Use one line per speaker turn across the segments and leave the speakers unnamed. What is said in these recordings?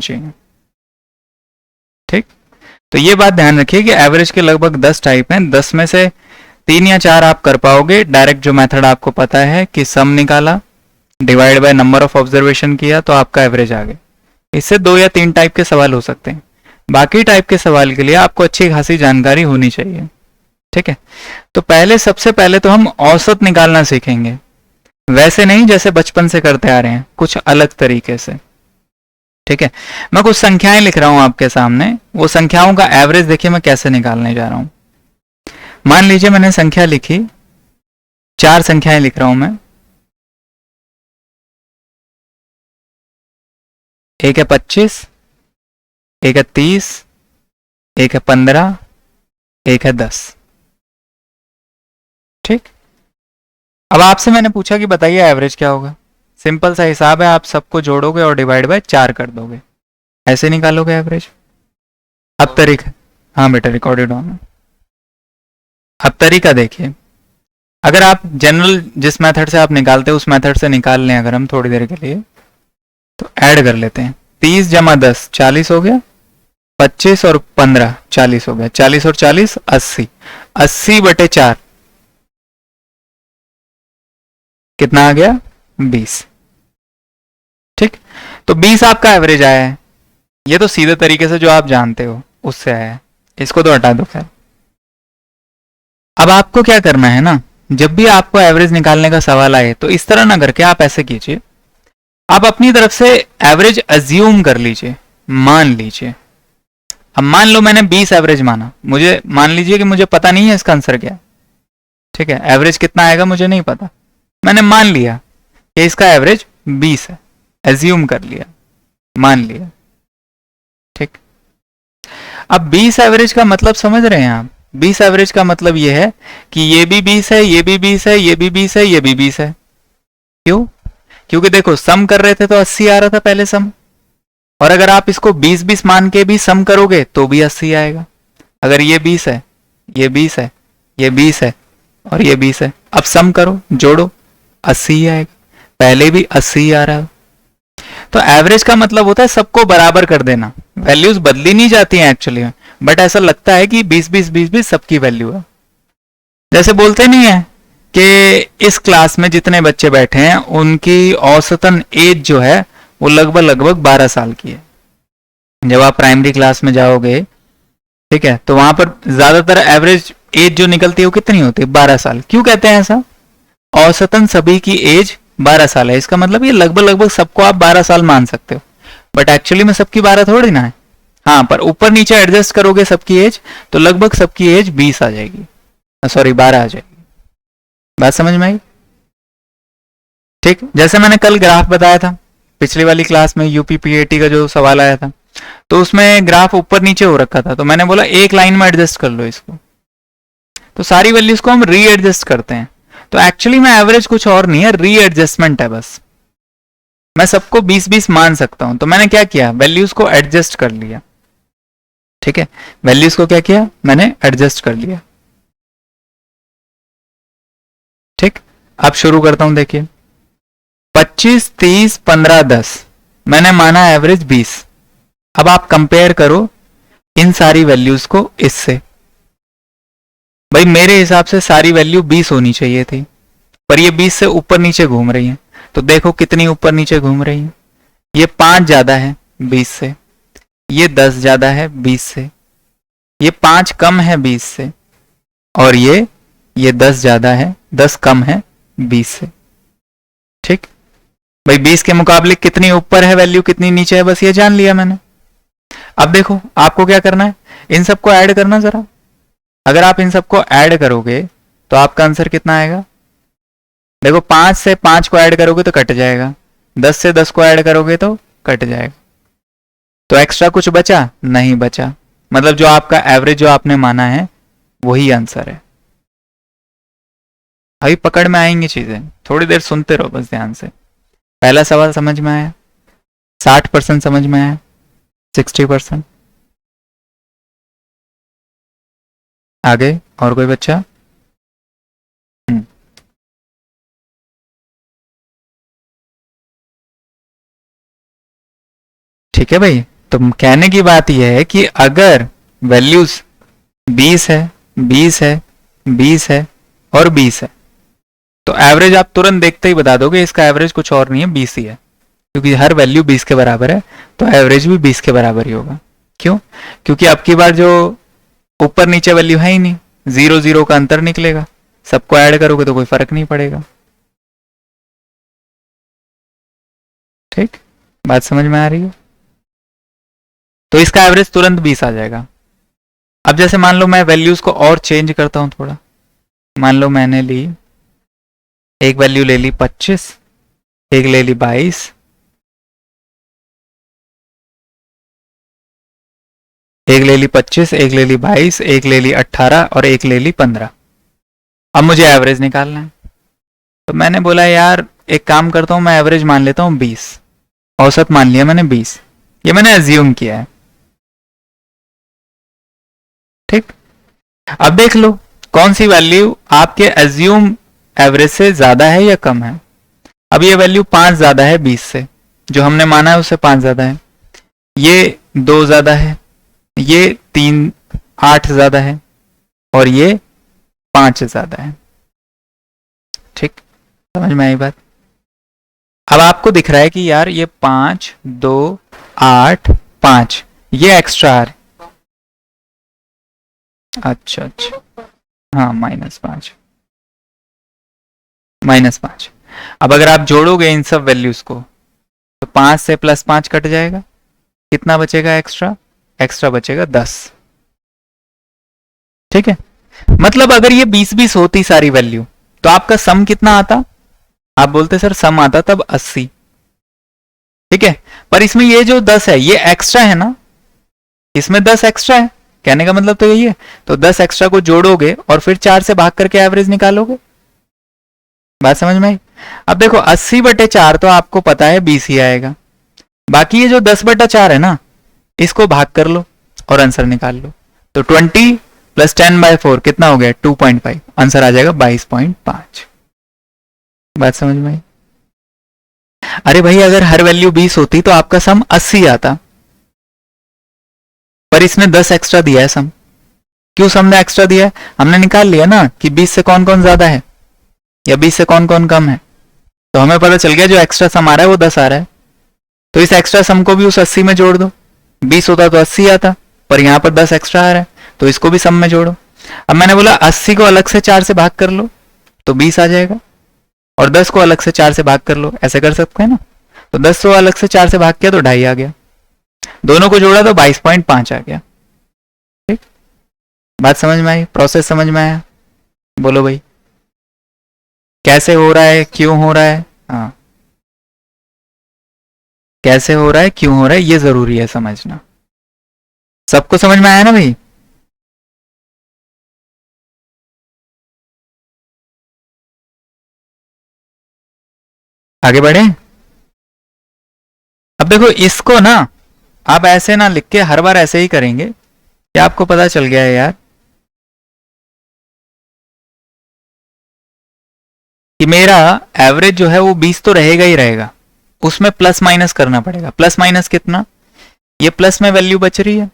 चाहिए। ठीक, तो ये बात ध्यान रखिए कि एवरेज के लगभग 10 टाइप हैं, 10 में से 3 या 4 आप कर पाओगे डायरेक्ट, जो मेथड आपको पता है कि सम निकाला divide by number of observation किया तो आपका एवरेज आ गया। इससे 2 या 3 टाइप के सवाल हो सकते हैं। बाकी टाइप के सवाल के लिए आपको अच्छी खासी जानकारी होनी चाहिए। ठीक है, तो सबसे पहले तो हम औसत निकालना सीखेंगे, वैसे नहीं जैसे बचपन से करते आ रहे हैं, कुछ अलग तरीके से। ठीक है, मैं कुछ संख्याएं लिख रहा हूं आपके सामने, वो संख्याओं का एवरेज देखिए मैं कैसे निकालने जा रहा हूं। मान लीजिए मैंने संख्या लिखी, 4 संख्याएं लिख रहा हूं मैं। एक है 25, एक है 30, एक है 15, एक है 10। ठीक, अब आपसे मैंने पूछा कि बताइए एवरेज क्या होगा। सिंपल सा हिसाब है, आप सबको जोड़ोगे और डिवाइड बाय 4 कर दोगे, ऐसे निकालोगे एवरेज। अब तरीका, हाँ बेटा रिकॉर्डेड ऑन है। अब तरीका देखिए, अगर आप जनरल जिस मेथड से आप निकालते हो उस मेथड से निकाल लें अगर हम थोड़ी देर के लिए, तो ऐड कर लेते हैं। 30 जमा 10 40 हो गया, 25 और 15 40 हो गया, 40 और 40 80, 80 बटे 4 कितना आ गया 20। ठीक, तो 20 आपका एवरेज आया है। ये तो सीधे तरीके से जो आप जानते हो उससे आया है, इसको तो हटा दो खैर। अब आपको क्या करना है ना, जब भी आपको एवरेज निकालने का सवाल आए तो इस तरह ना करके आप ऐसे कीजिए, आप अपनी तरफ से एवरेज अज्यूम कर लीजिए, मान लीजिए। अब मान लो मैंने 20 एवरेज माना, मुझे मान लीजिए कि मुझे पता नहीं है इसका आंसर क्या। ठीक है, एवरेज कितना आएगा मुझे नहीं पता, मैंने मान लिया कि इसका एवरेज 20 है, एज्यूम कर लिया, मान लिया। ठीक, अब 20 एवरेज का मतलब समझ रहे हैं आप? 20 एवरेज का मतलब यह है कि ये भी 20 है, ये भी 20 है, ये भी 20 है, ये भी 20 है। क्यों? क्योंकि देखो सम कर रहे थे तो 80 आ रहा था पहले सम, और अगर आप इसको 20-20 मान के भी सम करोगे तो भी 80 आएगा। अगर ये 20 है, ये 20 है, ये 20 है और ये 20 है, अब सम करो जोड़ो 80 ही आएगा, पहले भी 80 ही आ रहा है। तो एवरेज का मतलब होता है सबको बराबर कर देना, वैल्यूज बदली नहीं जाती हैं एक्चुअली में, बट ऐसा लगता है कि 20-20-20-20 सबकी वैल्यू है। जैसे बोलते नहीं है कि इस क्लास में जितने बच्चे बैठे हैं उनकी औसतन एज जो है वो लगभग लगभग 12 साल की है। जब आप प्राइमरी क्लास में जाओगे, ठीक है, तो वहां पर ज्यादातर एवरेज एज जो निकलती है वो कितनी होती है 12 साल। क्यों कहते हैं ऐसा? औसतन सभी की एज 12 साल है, इसका मतलब ये लगभग लगभग सबको आप 12 साल मान सकते हो, बट एक्चुअली में सबकी 12 थोड़ी ना है। हाँ, पर ऊपर नीचे एडजस्ट करोगे सबकी एज तो लगभग सबकी एज 20 आ जाएगी, सॉरी 12 आ जाएगी। बात समझ में आई? ठीक, जैसे मैंने कल ग्राफ बताया था पिछली वाली क्लास में, यूपीपीएटी का जो सवाल आया था, तो उसमें ग्राफ ऊपर नीचे हो रखा था, तो मैंने बोला एक लाइन में एडजस्ट कर लो इसको, तो सारी वैल्यूज को हम री एडजस्ट करते हैं। तो एक्चुअली में एवरेज कुछ और नहीं है, री एडजस्टमेंट है बस। मैं सबको 20-20 मान सकता हूं, तो मैंने क्या किया, वैल्यूज को एडजस्ट कर लिया। ठीक है, वैल्यूज को क्या किया मैंने, एडजस्ट कर लिया। ठीक, अब शुरू करता हूं, देखिए 25, 30, 15, 10 मैंने माना एवरेज 20। अब आप कंपेयर करो इन सारी वैल्यूज को इससे। भाई मेरे हिसाब से सारी वैल्यू 20 होनी चाहिए थी, पर ये 20 से ऊपर नीचे घूम रही है, तो देखो कितनी ऊपर नीचे घूम रही है। ये 5 ज्यादा है 20 से, ये 10 ज्यादा है 20 से, ये 5 कम है 20 से, और ये 10 ज्यादा है, 10 कम है 20 से। ठीक, भाई 20 के मुकाबले कितनी ऊपर है वैल्यू, कितनी नीचे है, बस ये जान लिया मैंने। अब देखो आपको क्या करना है, इन सबको ऐड करना जरा। अगर आप इन सबको ऐड करोगे तो आपका आंसर कितना आएगा? देखो 5 से 5 को ऐड करोगे तो कट जाएगा, 10 से 10 को ऐड करोगे तो कट जाएगा, तो एक्स्ट्रा कुछ बचा नहीं बचा, मतलब जो आपका एवरेज जो आपने माना है वही आंसर है। अभी पकड़ में आएंगी चीजें, थोड़ी देर सुनते रहो बस ध्यान से। पहला सवाल समझ में आया, 60% समझ में आया, 60%। आगे और कोई बच्चा? ठीक है भाई, तो कहने की बात यह है कि अगर वैल्यूज 20 है, 20 है, 20 है और 20 है, तो एवरेज आप तुरंत देखते ही बता दोगे इसका एवरेज कुछ और नहीं है, 20 ही है, क्योंकि हर वैल्यू 20 के बराबर है, तो एवरेज भी 20 के बराबर ही होगा। क्यों? क्योंकि अब की बार जो ऊपर नीचे वैल्यू है ही नहीं, 0 0 का अंतर निकलेगा, सबको ऐड करोगे तो कोई फर्क नहीं पड़ेगा। ठीक, बात समझ में आ रही है? तो इसका एवरेज तुरंत 20 आ जाएगा। अब जैसे मान लो मैं वैल्यूज को और चेंज करता हूं थोड़ा, मान लो मैंने ली एक वैल्यू ले ली 25, एक ले ली 22, एक ले ली 25, एक ले ली 22, एक ले ली 18 और एक ले ली 15। अब मुझे एवरेज निकालना है, तो मैंने बोला यार एक काम करता हूं, मैं एवरेज मान लेता हूं 20, औसत मान लिया मैंने 20, ये मैंने अज्यूम किया है। ठीक, अब देख लो कौन सी वैल्यू आपके अज्यूम एवरेज से ज्यादा है या कम है। अब ये वैल्यू 5 ज्यादा है 20 से, जो हमने माना है उससे 5 ज्यादा है, ये 2 ज्यादा है, ये 3 8 ज्यादा है और ये 5 ज्यादा है। ठीक, समझ में आई बात? अब आपको दिख रहा है कि यार ये 5 2 8 5 ये एक्स्ट्रा आ रहा है। अच्छा अच्छा, हाँ -5, -5। अब अगर आप जोड़ोगे इन सब वैल्यूज को तो 5 से +5 कट जाएगा, कितना बचेगा एक्स्ट्रा? एक्स्ट्रा बचेगा 10। ठीक है, मतलब अगर ये 20-20 होती सारी वैल्यू तो आपका सम कितना आता? आप बोलते सर सम आता तब 80। ठीक है, पर इसमें ये जो 10 है ये एक्स्ट्रा है ना, इसमें 10 एक्स्ट्रा है, कहने का मतलब तो यही है। तो 10 एक्स्ट्रा को जोड़ोगे और फिर 4 से भाग करके एवरेज निकालोगे। बात समझ में आई? अब देखो 80/4 तो आपको पता है 20 ही आएगा, बाकी ये जो 10/4 है ना, इसको भाग कर लो और आंसर निकाल लो। तो 20 + 10/4 कितना हो गया? 2.5, आंसर आ जाएगा 22.5। बात समझ में आई? अरे भाई अगर हर वैल्यू 20 होती तो आपका सम 80 आता, पर इसने 10 एक्स्ट्रा दिया है सम। क्यों सम ने एक्स्ट्रा दिया है? हमने निकाल लिया ना कि 20 से कौन कौन ज्यादा है या 20 से कौन कौन कम है, तो हमें पता चल गया जो एक्स्ट्रा सम आ रहा है वो 10 आ रहा है। तो इस एक्स्ट्रा सम को भी उस 80 में जोड़ दो, 20 होता तो 80 आता, पर यहां पर 10 एक्स्ट्रा आ रहा है तो इसको भी सम में जोड़ो। अब मैंने बोला 80 को अलग से 4 से भाग कर लो तो 20 आ जाएगा, और 10 को अलग से 4 से भाग कर लो, ऐसे कर सकते हैं ना। तो 10 को अलग से 4 से भाग किया तो 2.5 आ गया, दोनों को जोड़ा तो 22.5 आ गया। ठीक, बात समझ में आई? प्रोसेस समझ में आया? बोलो भाई कैसे हो रहा है, क्यों हो रहा है? हाँ, कैसे हो रहा है, क्यों हो रहा है, ये जरूरी है समझना। सबको समझ में आया ना भाई? आगे बढ़े? अब देखो इसको ना आप ऐसे ना लिख के हर बार ऐसे ही करेंगे कि आपको पता चल गया है यार कि मेरा एवरेज जो है वो 20 तो रहेगा ही रहेगा, उसमें प्लस माइनस करना पड़ेगा। प्लस माइनस कितना? ये प्लस में वैल्यू बच रही है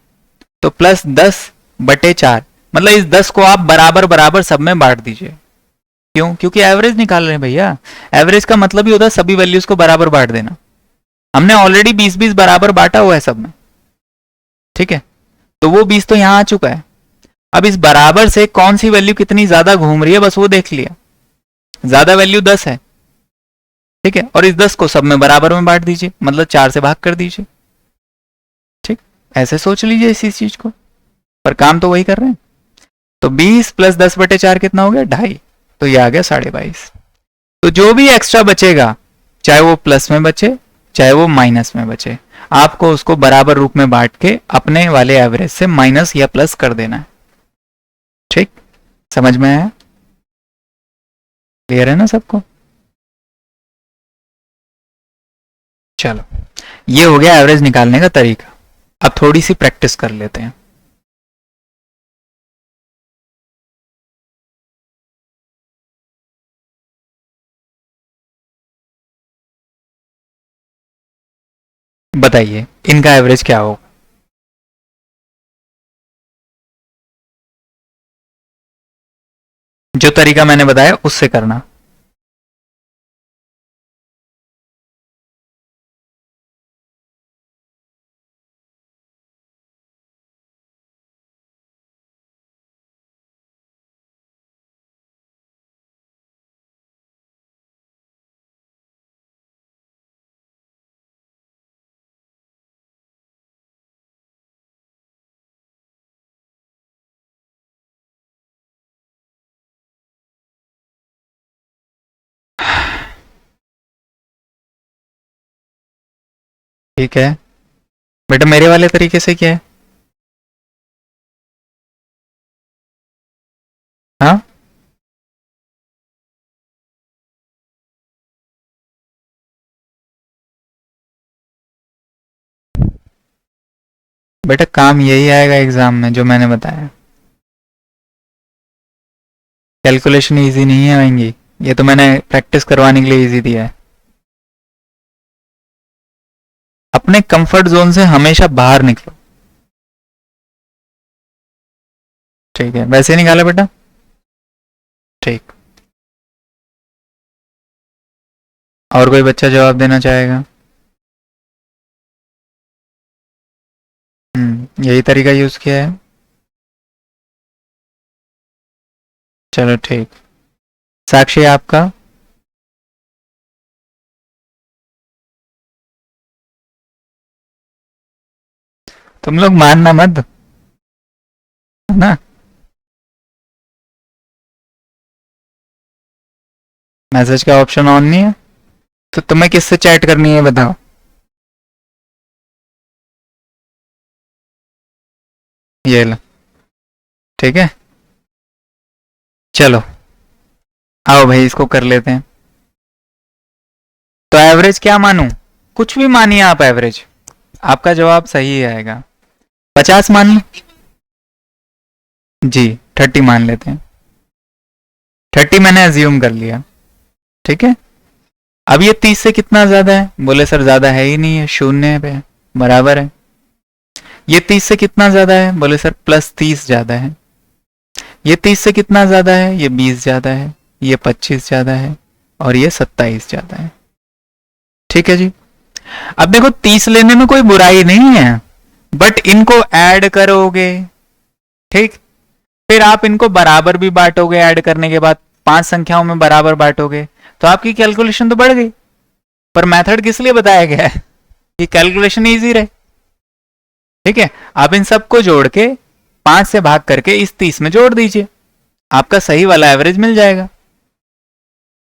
तो +10/4, मतलब इस 10 को आप बराबर बराबर सब में बांट दीजिए। क्यों? क्योंकि एवरेज निकाल रहे हैं भैया, एवरेज का मतलब ही होता है सभी वैल्यूज को बराबर बांट देना। हमने ऑलरेडी 20-20 बराबर बांटा हुआ है सब में। ठीक है, तो वो 20 तो यहां आ चुका है। अब इस बराबर से कौन सी वैल्यू कितनी ज्यादा घूम रही है बस वो देख लिया। ज्यादा वैल्यू 10 है, ठीक है, और इस 10 को सब में बराबर में बांट दीजिए, मतलब 4 से भाग कर दीजिए। ठीक, ऐसे सोच लीजिए इसी चीज को, पर काम तो वही कर रहे हैं। तो 20 + 10/4 कितना हो गया? 2.5, तो ये आ गया 22.5। तो जो भी एक्स्ट्रा बचेगा, चाहे वो प्लस में बचे चाहे वो माइनस में बचे, आपको उसको बराबर रूप में बांट के अपने वाले एवरेज से माइनस या प्लस कर देना है। ठीक, समझ में आया? क्लियर है ना सबको? चलो, ये हो गया एवरेज निकालने का तरीका। अब थोड़ी सी प्रैक्टिस कर लेते हैं। बताइए इनका एवरेज क्या होगा? जो तरीका मैंने बताया उससे करना। ठीक है बेटा, मेरे वाले तरीके से क्या है? हाँ, बेटा काम यही आएगा एग्जाम में जो मैंने बताया। कैलकुलेशन इजी नहीं है आएंगी, ये तो मैंने प्रैक्टिस करवाने के लिए इजी दिया है। अपने कंफर्ट जोन से हमेशा बाहर निकलो। ठीक है, वैसे निकाला बेटा? ठीक। और कोई बच्चा जवाब देना चाहेगा? यही तरीका यूज किया है। चलो ठीक। साक्षी आपका? तुम लोग मानना मत, है ना? मैसेज का ऑप्शन ऑन नहीं है तो तुम्हें किससे चैट करनी है बताओ? ये लो, ठीक है। चलो आओ भाई इसको कर लेते हैं। तो एवरेज क्या मानूं? कुछ भी मानिए आप एवरेज, आपका जवाब सही आएगा। 50 मान लो जी, 30 मान लेते हैं। 30 मैंने अज्यूम कर लिया, ठीक है। अब ये 30 से कितना ज्यादा है? बोले सर ज्यादा है ही नहीं है, शून्य पे बराबर है। ये 30 से कितना ज्यादा है? बोले सर प्लस 30 ज्यादा है। ये 30 से कितना ज्यादा है? ये 20 ज्यादा है, ये 25 ज्यादा है और ये 27 ज्यादा है। ठीक है जी। अब देखो 30 लेने में कोई बुराई नहीं है, बट इनको ऐड करोगे, ठीक, फिर आप इनको बराबर भी बांटोगे, ऐड करने के बाद 5 संख्याओं में बराबर बांटोगे तो आपकी कैलकुलेशन तो बढ़ गई। पर मेथड किस लिए बताया गया है? कि कैलकुलेशन इजी रहे। ठीक है, आप इन सबको जोड़ के 5 से भाग करके इस 30 में जोड़ दीजिए, आपका सही वाला एवरेज मिल जाएगा।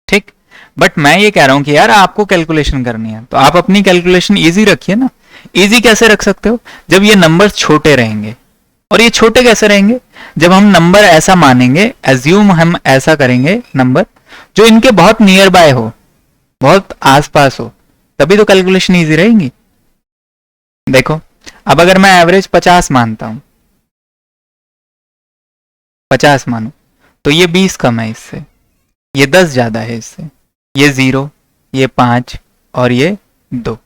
ठीक, बट मैं ये कह रहा हूं कि यार आपको कैलकुलेशन करनी है तो आप अपनी कैलकुलेशन इजी रखिए ना। इजी कैसे रख सकते हो? जब ये नंबर छोटे रहेंगे। और ये छोटे कैसे रहेंगे? जब हम नंबर ऐसा मानेंगे, एज्यूम हम ऐसा करेंगे नंबर जो इनके बहुत नियर बाय हो, बहुत आसपास हो, तभी तो कैलकुलेशन इजी रहेगी। देखो अब अगर मैं एवरेज 50 मानता हूं, 50 मानो, तो ये 20 कम है इससे, ये 10 ज्यादा है इससे, ये 0, ये 5 और ये 2।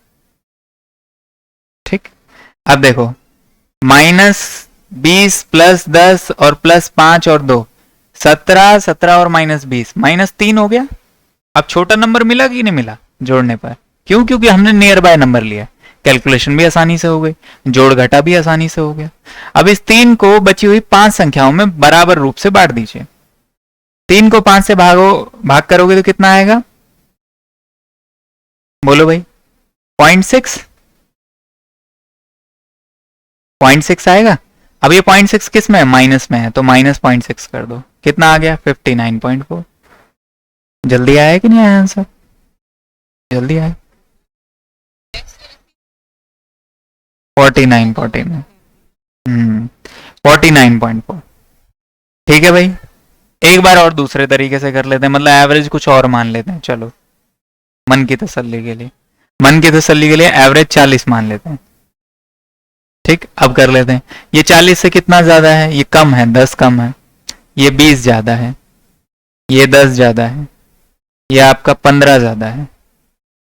ठीक, अब देखो -20 प्लस 10 और प्लस 5 और 2, 17, 17 और -20, -3 हो गया। अब छोटा नंबर मिला कि नहीं मिला जोड़ने पर? क्यों? क्योंकि हमने नियर बाय नंबर लिया, कैलकुलेशन भी आसानी से हो गई, जोड़ घटा भी आसानी से हो गया। अब इस 3 को बची हुई 5 संख्याओं में बराबर रूप से बांट दीजिए। 3 को 5 से भाग करोगे तो कितना आएगा? बोलो भाई। 0.6, 0.6 आएगा। अब ये 0.6 किस में है? माइनस में है, तो -0.6 कर दो, कितना आ गया? 59.4। जल्दी आया कि नहीं आया आंसर? जल्दी आया। 49, 49.4। ठीक है भाई, एक बार और दूसरे तरीके से कर लेते हैं, मतलब एवरेज कुछ और मान लेते हैं। चलो मन की तसल्ली के लिए, मन की तसल्ली के लिए एवरेज 40 मान लेते हैं। ठीक, अब कर लेते हैं। ये 40 से कितना ज्यादा है? ये कम है, 10 कम है। ये 20 ज्यादा है, ये 10 ज्यादा है, ये आपका 15 ज्यादा है,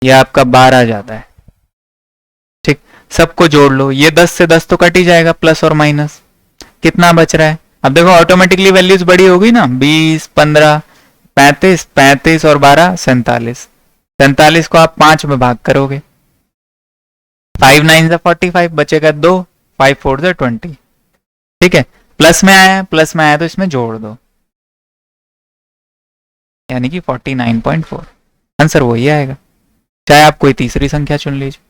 ये आपका 12 ज्यादा है। ठीक, सबको जोड़ लो, ये 10 से 10 तो कट ही जाएगा, प्लस और माइनस, कितना बच रहा है? अब देखो ऑटोमेटिकली वैल्यूज बड़ी होगी ना, 20, 15, 35, 35 और 12 47। 47 को आप 5 में भाग करोगे, 5 9 से 45, बचेगा 2, 5 4 से 20। ठीक है, प्लस में आया, प्लस में आया तो इसमें जोड़ दो, यानी कि 49.4। आंसर वही आएगा, चाहे आप कोई तीसरी संख्या चुन लीजिए।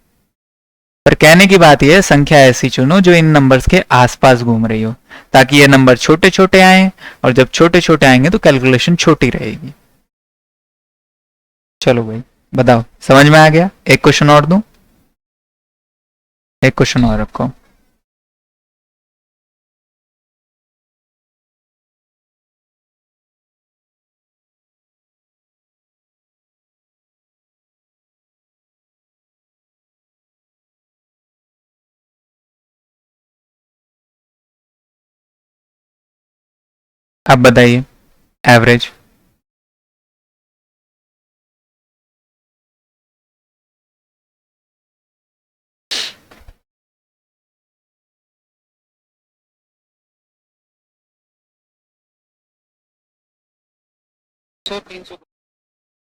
पर कहने की बात यह है, संख्या ऐसी चुनो जो इन नंबर्स के आसपास घूम रही हो, ताकि ये नंबर छोटे छोटे आए, और जब छोटे छोटे आएंगे तो कैलकुलेशन छोटी रहेगी। चलो भाई बताओ, समझ में आ गया? एक क्वेश्चन और दूं? एक क्वेश्चन और रखो। आप बताइए एवरेज।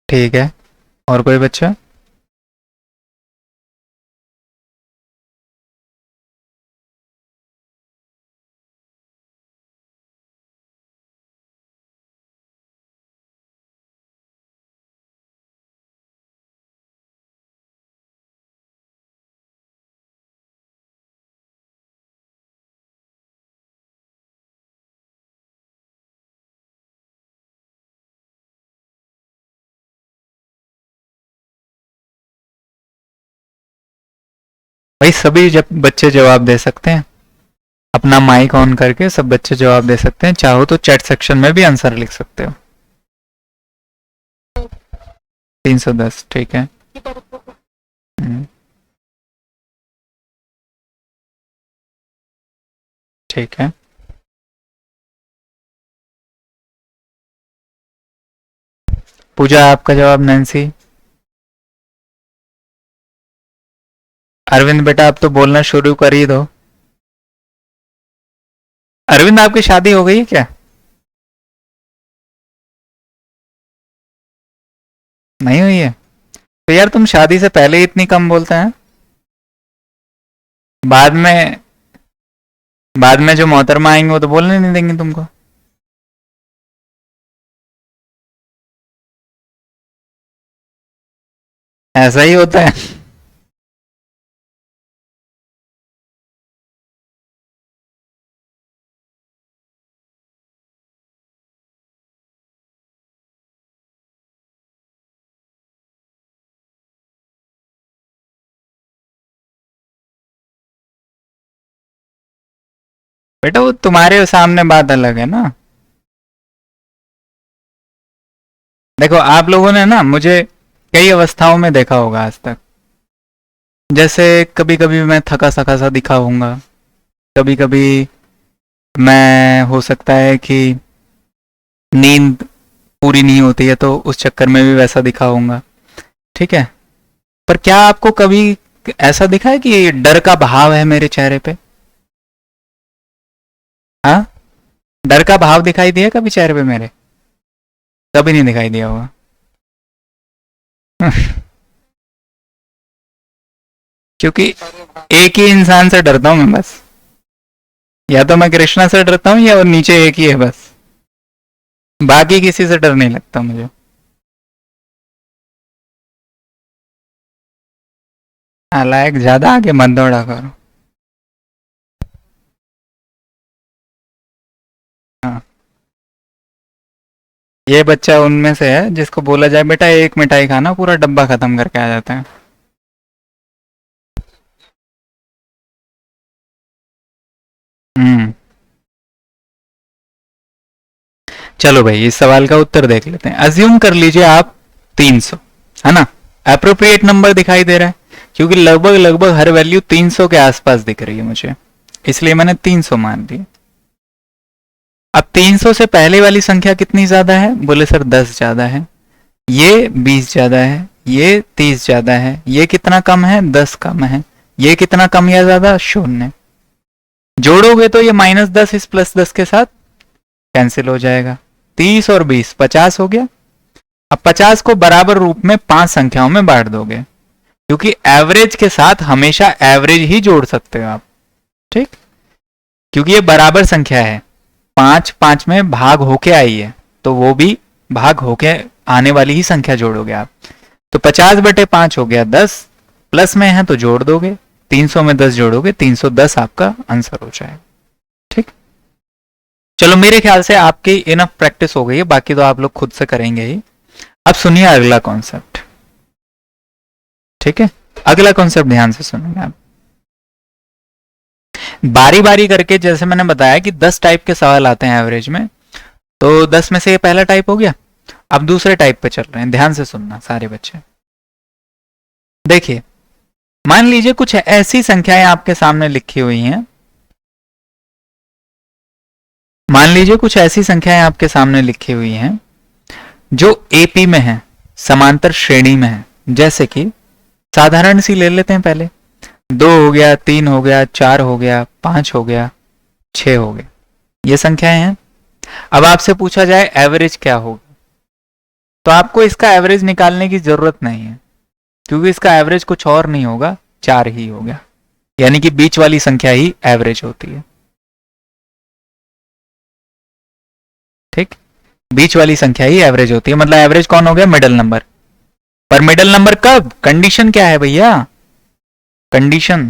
ठीक है, और कोई बच्चा? भाई सभी जब बच्चे जवाब दे सकते हैं, अपना माइक ऑन करके सब बच्चे जवाब दे सकते हैं, चाहो तो चैट सेक्शन में भी आंसर लिख सकते हो। 310, ठीक है। हम्म, ठीक है। पूजा आपका जवाब? नैन्सी? अरविंद बेटा आप तो बोलना शुरू कर ही दो। अरविंद आपकी शादी हो गई है क्या? नहीं हुई है? तो यार तुम शादी से पहले ही इतनी कम बोलते हैं, बाद में, बाद में जो मोहतरमा आएंगे वो तो बोलने नहीं देंगे तुमको। ऐसा ही होता है। बेटा वो तुम्हारे सामने बात अलग है ना। देखो आप लोगों ने ना मुझे कई अवस्थाओं में देखा होगा आज तक। जैसे कभी कभी मैं थका सका सा दिखा होऊंगा, कभी कभी मैं, हो सकता है कि नींद पूरी नहीं होती है तो उस चक्कर में भी वैसा दिखा होऊंगा। ठीक है, पर क्या आपको कभी ऐसा दिखा है कि डर का भाव है मेरे चेहरे पे? हाँ, डर का भाव दिखाई दिया कभी चेहरे पे मेरे? कभी नहीं दिखाई दिया होगा। क्योंकि एक ही इंसान से डरता हूं मैं बस, या तो मैं कृष्णा से डरता हूँ या वो नीचे एक ही है बस, बाकी किसी से डर नहीं लगता मुझे। नालायक, ज्यादा आगे मत दौड़ा करो। हाँ, ये बच्चा उनमें से है जिसको बोला जाए बेटा एक मिठाई खाना, पूरा डब्बा खत्म करके आ जाता है। हम्म, चलो भाई इस सवाल का उत्तर देख लेते हैं। अज्यूम कर लीजिए आप 300, है ना? अप्रोप्रिएट नंबर दिखाई दे रहा है क्योंकि लगभग लगभग हर वैल्यू 300 के आसपास दिख रही है मुझे, इसलिए मैंने 300 मान लिया। अब 300 से पहले वाली संख्या कितनी ज्यादा है? बोले सर 10 ज्यादा है, ये 20 ज्यादा है, ये 30 ज्यादा है, ये कितना कम है? 10 कम है। ये कितना कम या ज्यादा? 0। जोड़ोगे तो ये -10 इस +10 के साथ कैंसिल हो जाएगा, 30 और 20 50 हो गया। अब 50 को बराबर रूप में 5 संख्याओं में बांट दोगे, क्योंकि एवरेज के साथ हमेशा एवरेज ही जोड़ सकते हो आप, ठीक, क्योंकि ये बराबर संख्या है, 5 5 में भाग होके आई है, तो वो भी भाग होके आने वाली ही संख्या जोड़ोगे आप। तो 50/5 हो गया 10, प्लस में है तो जोड़ दोगे, 300 में 10 जोड़ोगे, 310 आपका आंसर हो जाएगा, ठीक। चलो मेरे ख्याल से आपकी इनफ प्रैक्टिस हो गई है, बाकी तो आप लोग खुद से करेंगे ही। अब सुनिए अगला कॉन्सेप्ट, ठीक है, अगला कॉन्सेप्ट ध्यान से सुनिए आप। बारी बारी करके, जैसे मैंने बताया कि 10 टाइप के सवाल आते हैं एवरेज में, तो 10 में से ये पहला टाइप हो गया। अब दूसरे टाइप पे चल रहे हैं, ध्यान से सुनना सारे बच्चे। देखिए, मान लीजिए कुछ ऐसी संख्याएं आपके सामने लिखी हुई हैं, मान लीजिए कुछ ऐसी संख्याएं आपके सामने लिखी हुई हैं जो एपी में है, समांतर श्रेणी में है। जैसे कि साधारण सी ले लेते हैं, पहले 2 हो गया, 3 हो गया, 4 हो गया, 5 हो गया, 6 हो गया, ये संख्याएं हैं। अब आपसे पूछा जाए एवरेज क्या होगा, तो आपको इसका एवरेज निकालने की जरूरत नहीं है, क्योंकि इसका एवरेज कुछ और नहीं होगा, 4 ही हो गया, यानी कि बीच वाली संख्या ही एवरेज होती है, ठीक, बीच वाली संख्या ही एवरेज होती है। मतलब एवरेज कौन हो गया, मिडल नंबर। पर मिडल नंबर कब, कंडीशन क्या है भैया, कंडीशन,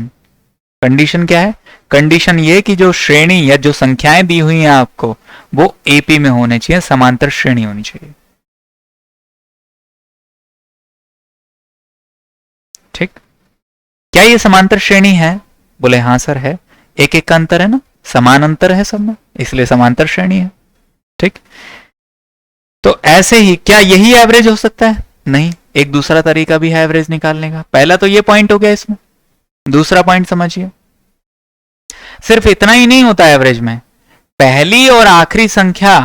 कंडीशन क्या है, कंडीशन ये कि जो श्रेणी या जो संख्याएं दी हुई हैं आपको, वो एपी में होने चाहिए, समांतर श्रेणी होनी चाहिए, ठीक। क्या ये समांतर श्रेणी है, बोले हाँ सर है, एक एक का अंतर है ना, समान अंतर है सब में, इसलिए समांतर श्रेणी है, ठीक। तो ऐसे ही क्या यही एवरेज हो सकता है, नहीं, एक दूसरा तरीका भी है एवरेज निकालने का। पहला तो ये पॉइंट हो गया इसमें, दूसरा पॉइंट समझिए, सिर्फ इतना ही नहीं होता एवरेज में, पहली और आखिरी संख्या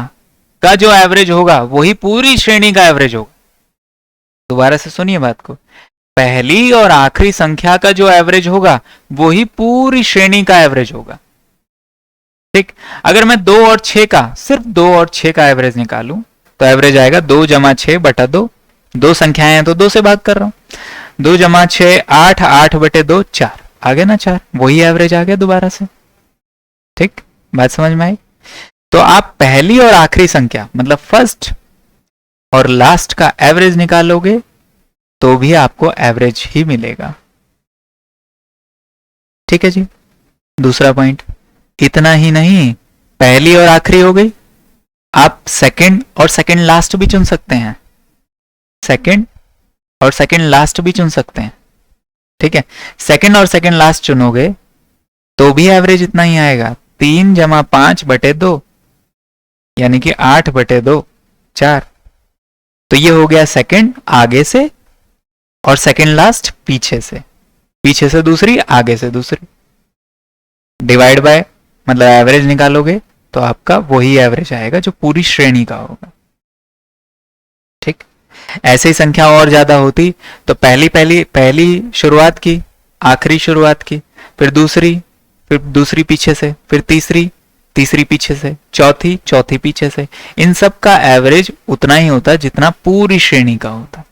का जो एवरेज होगा वही पूरी श्रेणी का एवरेज होगा। दोबारा से सुनिए बात को, पहली और आखिरी संख्या का जो एवरेज होगा वही पूरी श्रेणी का एवरेज होगा, ठीक। अगर मैं 2 और 6 का, सिर्फ 2 और 6 का एवरेज निकालूं तो एवरेज आएगा 2 जमा 6 बटा 2, दो संख्याएं हैं तो 2 से भाग कर रहा हूं, 2 जमा 6 8, 8/2 4, आ गया ना 4, वही एवरेज आ गया दोबारा से, ठीक, बात समझ में आई। तो आप पहली और आखिरी संख्या मतलब फर्स्ट और लास्ट का एवरेज निकालोगे तो भी आपको एवरेज ही मिलेगा, ठीक है जी। दूसरा पॉइंट, इतना ही नहीं, पहली और आखिरी हो गई, आप सेकंड और सेकंड लास्ट भी चुन सकते हैं, सेकंड और सेकंड लास्ट भी चुन सकते हैं, ठीक है। सेकंड और सेकंड लास्ट चुनोगे तो भी एवरेज इतना ही आएगा, 3 जमा 5/2, यानी कि 8/2 4। तो ये हो गया सेकंड आगे से और सेकंड लास्ट पीछे से, पीछे से दूसरी, आगे से दूसरी, डिवाइड बाय, मतलब एवरेज निकालोगे तो आपका वही एवरेज आएगा जो पूरी श्रेणी का होगा, ठीक। ऐसे ही संख्या और ज्यादा होती तो पहली पहली पहली शुरुआत की, आखिरी शुरुआत की, फिर दूसरी पीछे से, फिर तीसरी पीछे से, चौथी पीछे से, इन सब का एवरेज उतना ही होता जितना पूरी श्रेणी का होता।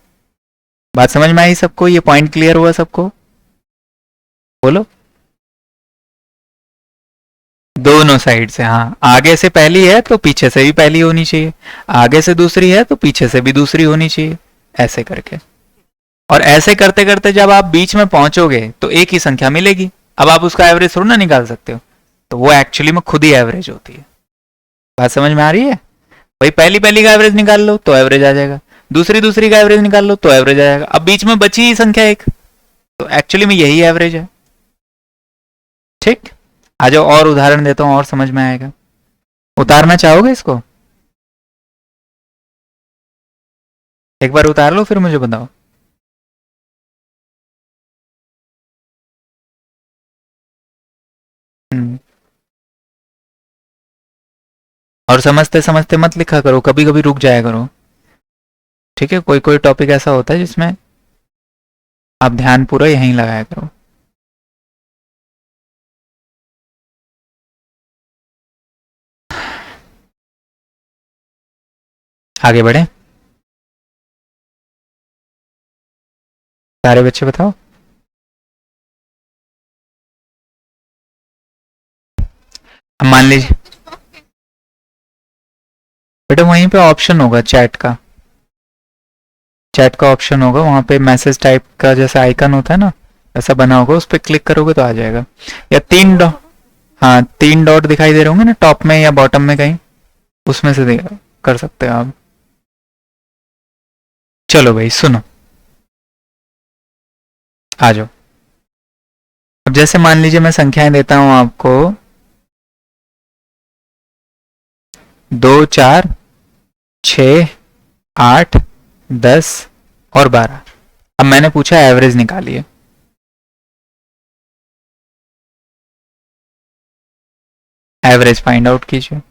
बात समझ में आई सबको, ये पॉइंट क्लियर हुआ सबको, बोलो। दोनों साइड से, हाँ, आगे से पहली है तो पीछे से भी पहली होनी चाहिए, आगे से दूसरी है तो पीछे से भी दूसरी होनी चाहिए, ऐसे करके। और ऐसे करते करते जब आप बीच में पहुंचोगे तो एक ही संख्या मिलेगी, अब आप उसका एवरेज थोड़ा ना निकाल सकते हो, तो वो एक्चुअली में खुद ही एवरेज होती है। बात समझ में आ रही है, भाई पहली का एवरेज निकाल लो तो एवरेज आ जाएगा, दूसरी का एवरेज निकाल लो तो एवरेज आ जाएगा, अब बीच में बची ही संख्या एक, तो एक्चुअली में यही एवरेज है, ठीक। आ जाओ और उदाहरण देता हूं और समझ में आएगा। उतारना चाहोगे इसको, एक बार उतार लो फिर मुझे बताओ। और समझते समझते मत लिखा करो, कभी कभी रुक जाया करो, ठीक है। कोई कोई टॉपिक ऐसा होता है जिसमें आप ध्यान पूरा यहीं लगाया करो। आगे बढ़े, सारे बच्चे बताओ। अब मान लीजिए बेटा वहीं पे ऑप्शन होगा चैट का, चैट का ऑप्शन होगा वहां पे, मैसेज टाइप का जैसा आइकन होता है ना, ऐसा बना होगा, उस पर क्लिक करोगे तो आ जाएगा। या तीन डॉट, हाँ 3 डॉट दिखाई दे रहे होंगे ना टॉप में या बॉटम में कहीं, उसमें से कर सकते हो आप। चलो भाई सुनो, आ जाओ। अब जैसे मान लीजिए मैं संख्याएं देता हूं आपको, 2, 4, 6, 8, 10 और 12। अब मैंने पूछा एवरेज निकालिए। एवरेज फाइंड आउट कीजिए।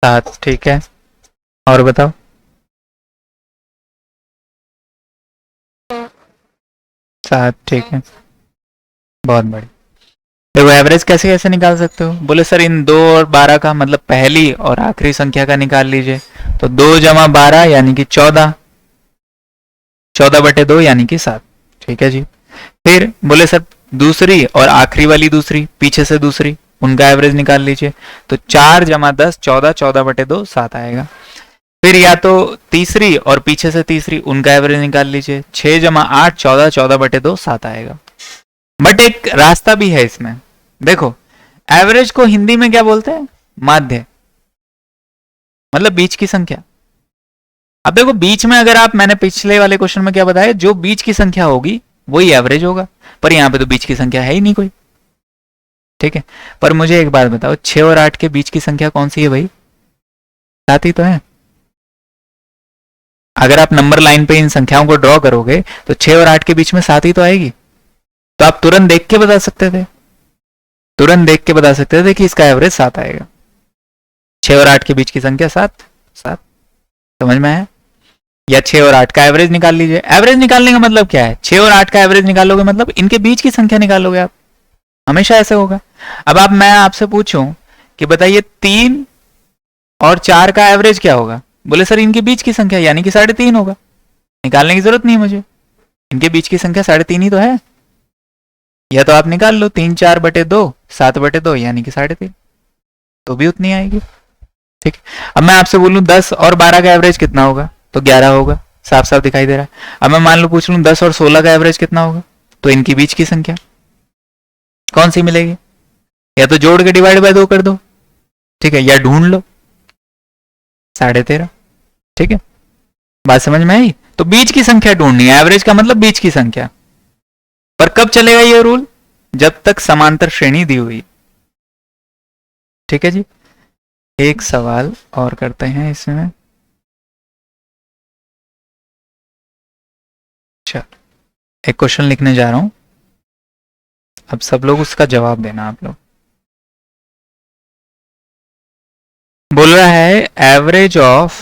7, ठीक है। और बताओ। 7, ठीक है। बहुत बढ़िया। देखो एवरेज कैसे कैसे निकाल सकते हो, बोले सर इन 2 और 12 का, मतलब पहली और आखिरी संख्या का निकाल लीजिए। तो 2 जमा 12 यानी कि 14, 14/2 यानी कि 7। ठीक है जी। फिर बोले सर दूसरी और आखिरी वाली दूसरी, पीछे से दूसरी, उनका एवरेज निकाल लीजिए। तो 4 जमा 10 14, 14/2 7 आएगा। फिर या तो तीसरी और पीछे से तीसरी, उनका एवरेज निकाल लीजिए। 6 जमा 8 14, 14/2 7 आएगा। बट एक रास्ता भी है इसमें, देखो एवरेज को हिंदी में क्या बोलते हैं, माध्य, मतलब बीच की संख्या। अब देखो बीच में अगर आप, मैंने पिछले वाले क्वेश्चन में क्या बताया, जो बीच की संख्या होगी वही एवरेज होगा, पर यहां पे तो बीच की संख्या है ही नहीं कोई। ठीक है। पर मुझे एक बात बताओ, 6 और 8 के बीच की संख्या कौन सी है भाई, 7 ही तो है। अगर आप नंबर लाइन पे इन संख्याओं को ड्रॉ करोगे तो 6 और 8 के बीच में 7 ही तो आएगी। तो आप तुरंत देख के बता सकते थे, तुरंत देख के बता सकते थे कि इसका एवरेज 7 आएगा। 6 और 8 के बीच की संख्या 7, 7। समझ में आया। या 6 और 8 का एवरेज निकाल लीजिए। एवरेज निकालने का मतलब क्या है, 6 और 8 का एवरेज निकालोगे मतलब इनके बीच की संख्या निकालोगे आप, हमेशा ऐसे होगा। अब आप, मैं आपसे पूछूं कि बताइए 3 और 4 का एवरेज क्या होगा, बोले सर इनके बीच की संख्या यानी कि 3.5 होगा, निकालने की जरूरत नहीं मुझे, इनके बीच की संख्या 3.5 ही तो है। या तो आप निकाल लो 3 4/2 7/2 यानी कि 3.5, तो भी उतनी आएगी। ठीक। अब मैं आपसे बोलूं 10 और 12 का एवरेज कितना होगा, तो 11 होगा, साफ साफ दिखाई दे रहा है। अब मैं मान लो पूछ लूं 10 और 16 का एवरेज कितना होगा, तो इनकी बीच की संख्या कौन सी मिलेगी, या तो जोड़ के डिवाइड बाय 2 कर दो, ठीक है, या ढूंढ लो 13.5। ठीक है, बात समझ में आई। तो बीच की संख्या ढूंढनी है, एवरेज का मतलब बीच की संख्या। पर कब चलेगा ये रूल, जब तक समांतर श्रेणी दी हुई। ठीक है जी। एक सवाल और करते हैं इसमें। अच्छा, एक क्वेश्चन लिखने जा रहा हूं, अब सब लोग उसका जवाब देना आप लोग। बोल रहा है average of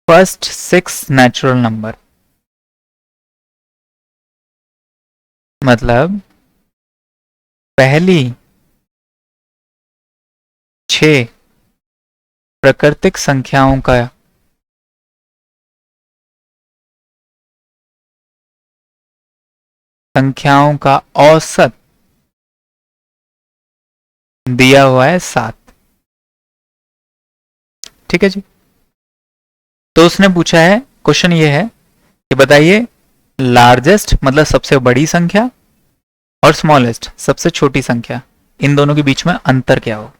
first 6 natural number, मतलब पहली 6 प्राकृतिक संख्याओं का औसत दिया हुआ है 7। ठीक है जी। तो उसने पूछा है, क्वेश्चन ये है कि बताइए लार्जेस्ट मतलब सबसे बड़ी संख्या और स्मॉलेस्ट सबसे छोटी संख्या, इन दोनों के बीच में अंतर क्या हो।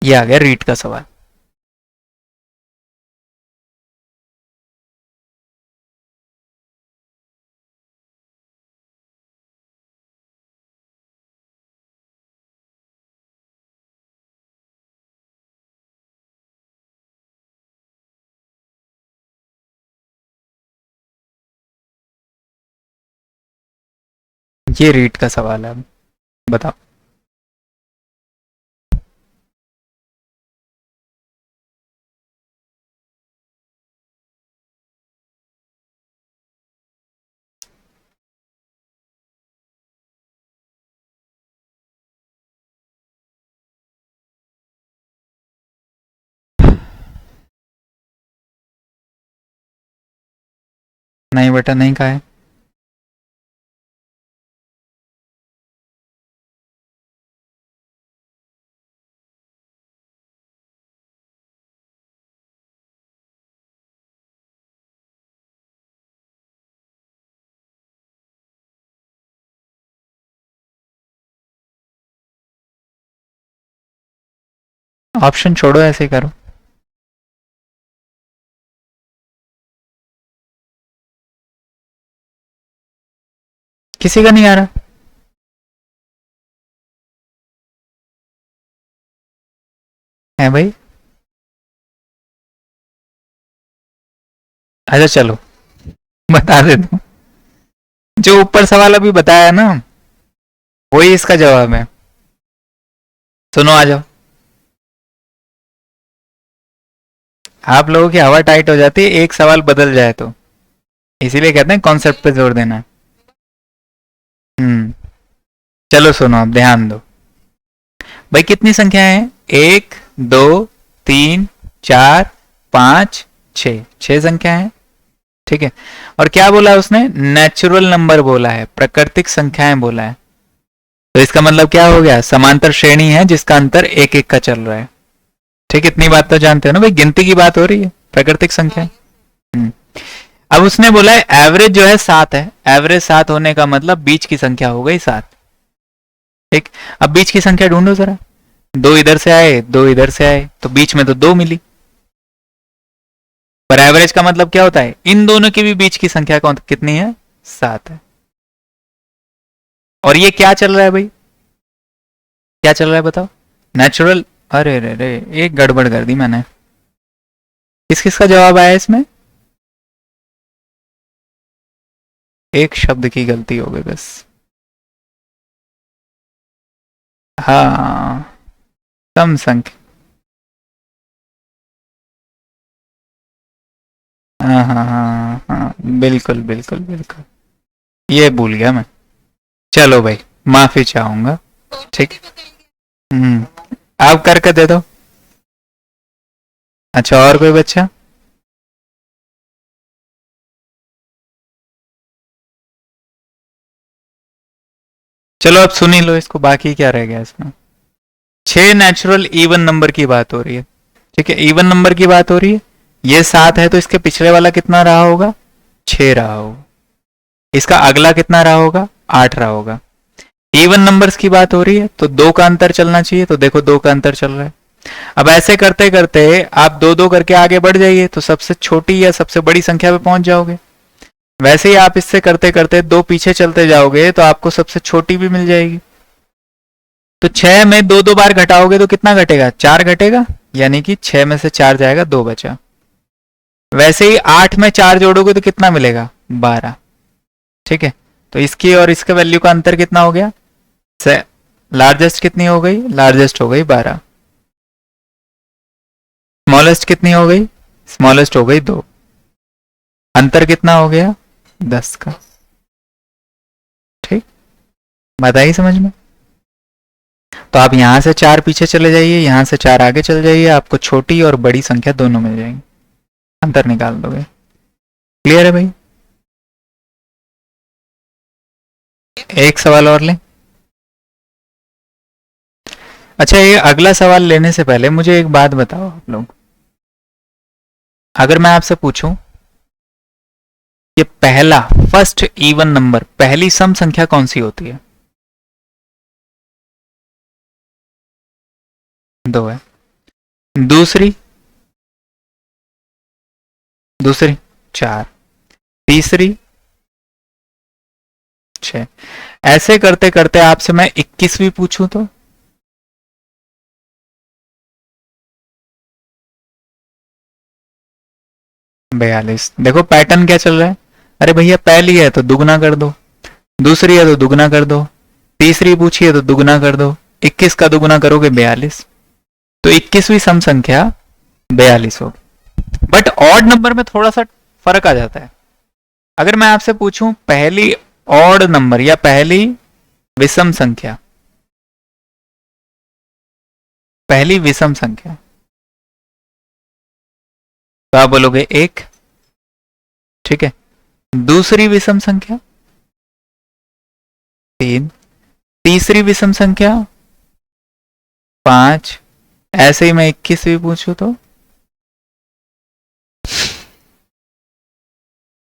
ये आ गया रीट का सवाल। ये रीट का सवाल है, बताओ। नहीं बेटा, नहीं कहा है। ऑप्शन छोड़ो, ऐसे ही करो। किसी का नहीं आ रहा? है भाई? अच्छा चलो, बता देता हूँ। जो ऊपर सवाल अभी बताया ना, वही इसका जवाब है। सुनो, आ जाओ। आप लोगों की हवा टाइट हो जाती है एक सवाल बदल जाए तो, इसीलिए कहते हैं कॉन्सेप्ट पे जोर देना। हम्म। चलो सुनो, अब ध्यान दो। भाई कितनी संख्याएं हैं? एक, दो, तीन, चार, पांच, छ, छह संख्या है। ठीक है। और क्या बोला उसने? नेचुरल नंबर बोला है, प्राकृतिक संख्याएं बोला है। तो इसका मतलब क्या हो गया? समांतर श्रेणी है जिसका अंतर एक एक का चल रहा है। ठीक, इतनी बात तो जानते हो ना भाई, गिनती की बात हो रही है, प्राकृतिक संख्या। अब उसने बोला है एवरेज जो है 7 है। एवरेज 7 होने का मतलब बीच की संख्या हो गई 7। ठीक। अब बीच की संख्या ढूंढो जरा। दो इधर से आए, दो इधर से आए, तो बीच में तो दो मिली। पर एवरेज का मतलब क्या होता है? इन दोनों के भी बीच की संख्या कौन कितनी है? 7 है। और ये क्या चल रहा है भाई? क्या चल रहा है बताओ? नेचुरल। अरे रे रे, एक गड़बड़ कर दी मैंने। किस किस का जवाब आया इसमें? एक शब्द की गलती हो गई बस। हाँ, कम संख्या। हाँ हाँ हाँ हाँ, बिल्कुल बिल्कुल बिल्कुल, ये भूल गया मैं। चलो भाई, माफी चाहूंगा। ठीक। हम्म। आप करके दे दो। अच्छा, और कोई बच्चा? चलो अब सुन ही लो इसको, बाकी क्या रह गया इसमें। छह नेचुरल इवन नंबर की बात हो रही है। ठीक है, इवन नंबर की बात हो रही है। ये 7 है तो इसके पिछले वाला कितना रहा होगा? 6 रहा होगा। इसका अगला कितना रहा होगा? 8 रहा होगा। इवन नंबर्स की बात हो रही है तो दो का अंतर चलना चाहिए, तो देखो दो का अंतर चल रहा है। अब ऐसे करते करते आप दो दो करके आगे बढ़ जाइए तो सबसे छोटी या सबसे बड़ी संख्या पे पहुंच जाओगे। वैसे ही आप इससे करते करते दो पीछे चलते जाओगे तो आपको सबसे छोटी भी मिल जाएगी। तो 6 में दो दो बार घटाओगे तो कितना घटेगा? 4 घटेगा, यानी कि 6 में से 4 जाएगा, 2 बचा। वैसे ही 8 में 4 जोड़ोगे तो कितना मिलेगा? 12। ठीक है। तो इसकी और इसके वैल्यू का अंतर कितना हो गया? से लार्जेस्ट कितनी हो गई? लार्जेस्ट हो गई 12। स्मॉलेस्ट कितनी हो गई? स्मॉलेस्ट हो गई 2। अंतर कितना हो गया? 10 का। ठीक, बताइए समझ में। तो आप यहां से 4 पीछे चले जाइए, यहां से 4 आगे चल जाइए, आपको छोटी और बड़ी संख्या दोनों मिल जाएंगी, अंतर निकाल दोगे। क्लियर है भाई? एक सवाल और लें। अच्छा, ये अगला सवाल लेने से पहले मुझे एक बात बताओ आप लोग। अगर मैं आपसे पूछूं कि पहला फर्स्ट इवन नंबर, पहली सम संख्या कौन सी होती है? 2 है। दूसरी? दूसरी 4। तीसरी 6। ऐसे करते करते आपसे मैं 21वीं पूछूं तो? 42। देखो पैटर्न क्या चल रहा है। अरे भैया, पहली है तो दुगना कर दो, दूसरी है तो दुगना कर दो, तीसरी पूछी है तो दुगना कर दो। 21 का दुगना करोगे 42, तो 21वीं सम संख्या 42 होगी। बट ऑड नंबर में थोड़ा सा फर्क आ जाता है। अगर मैं आपसे पूछूं पहली ऑड नंबर या पहली विषम संख्या, पहली विषम संख्या, तो आप बोलोगे 1। ठीक है। दूसरी विषम संख्या 3, तीसरी विषम संख्या 5, ऐसे ही मैं 21 भी पूछूं तो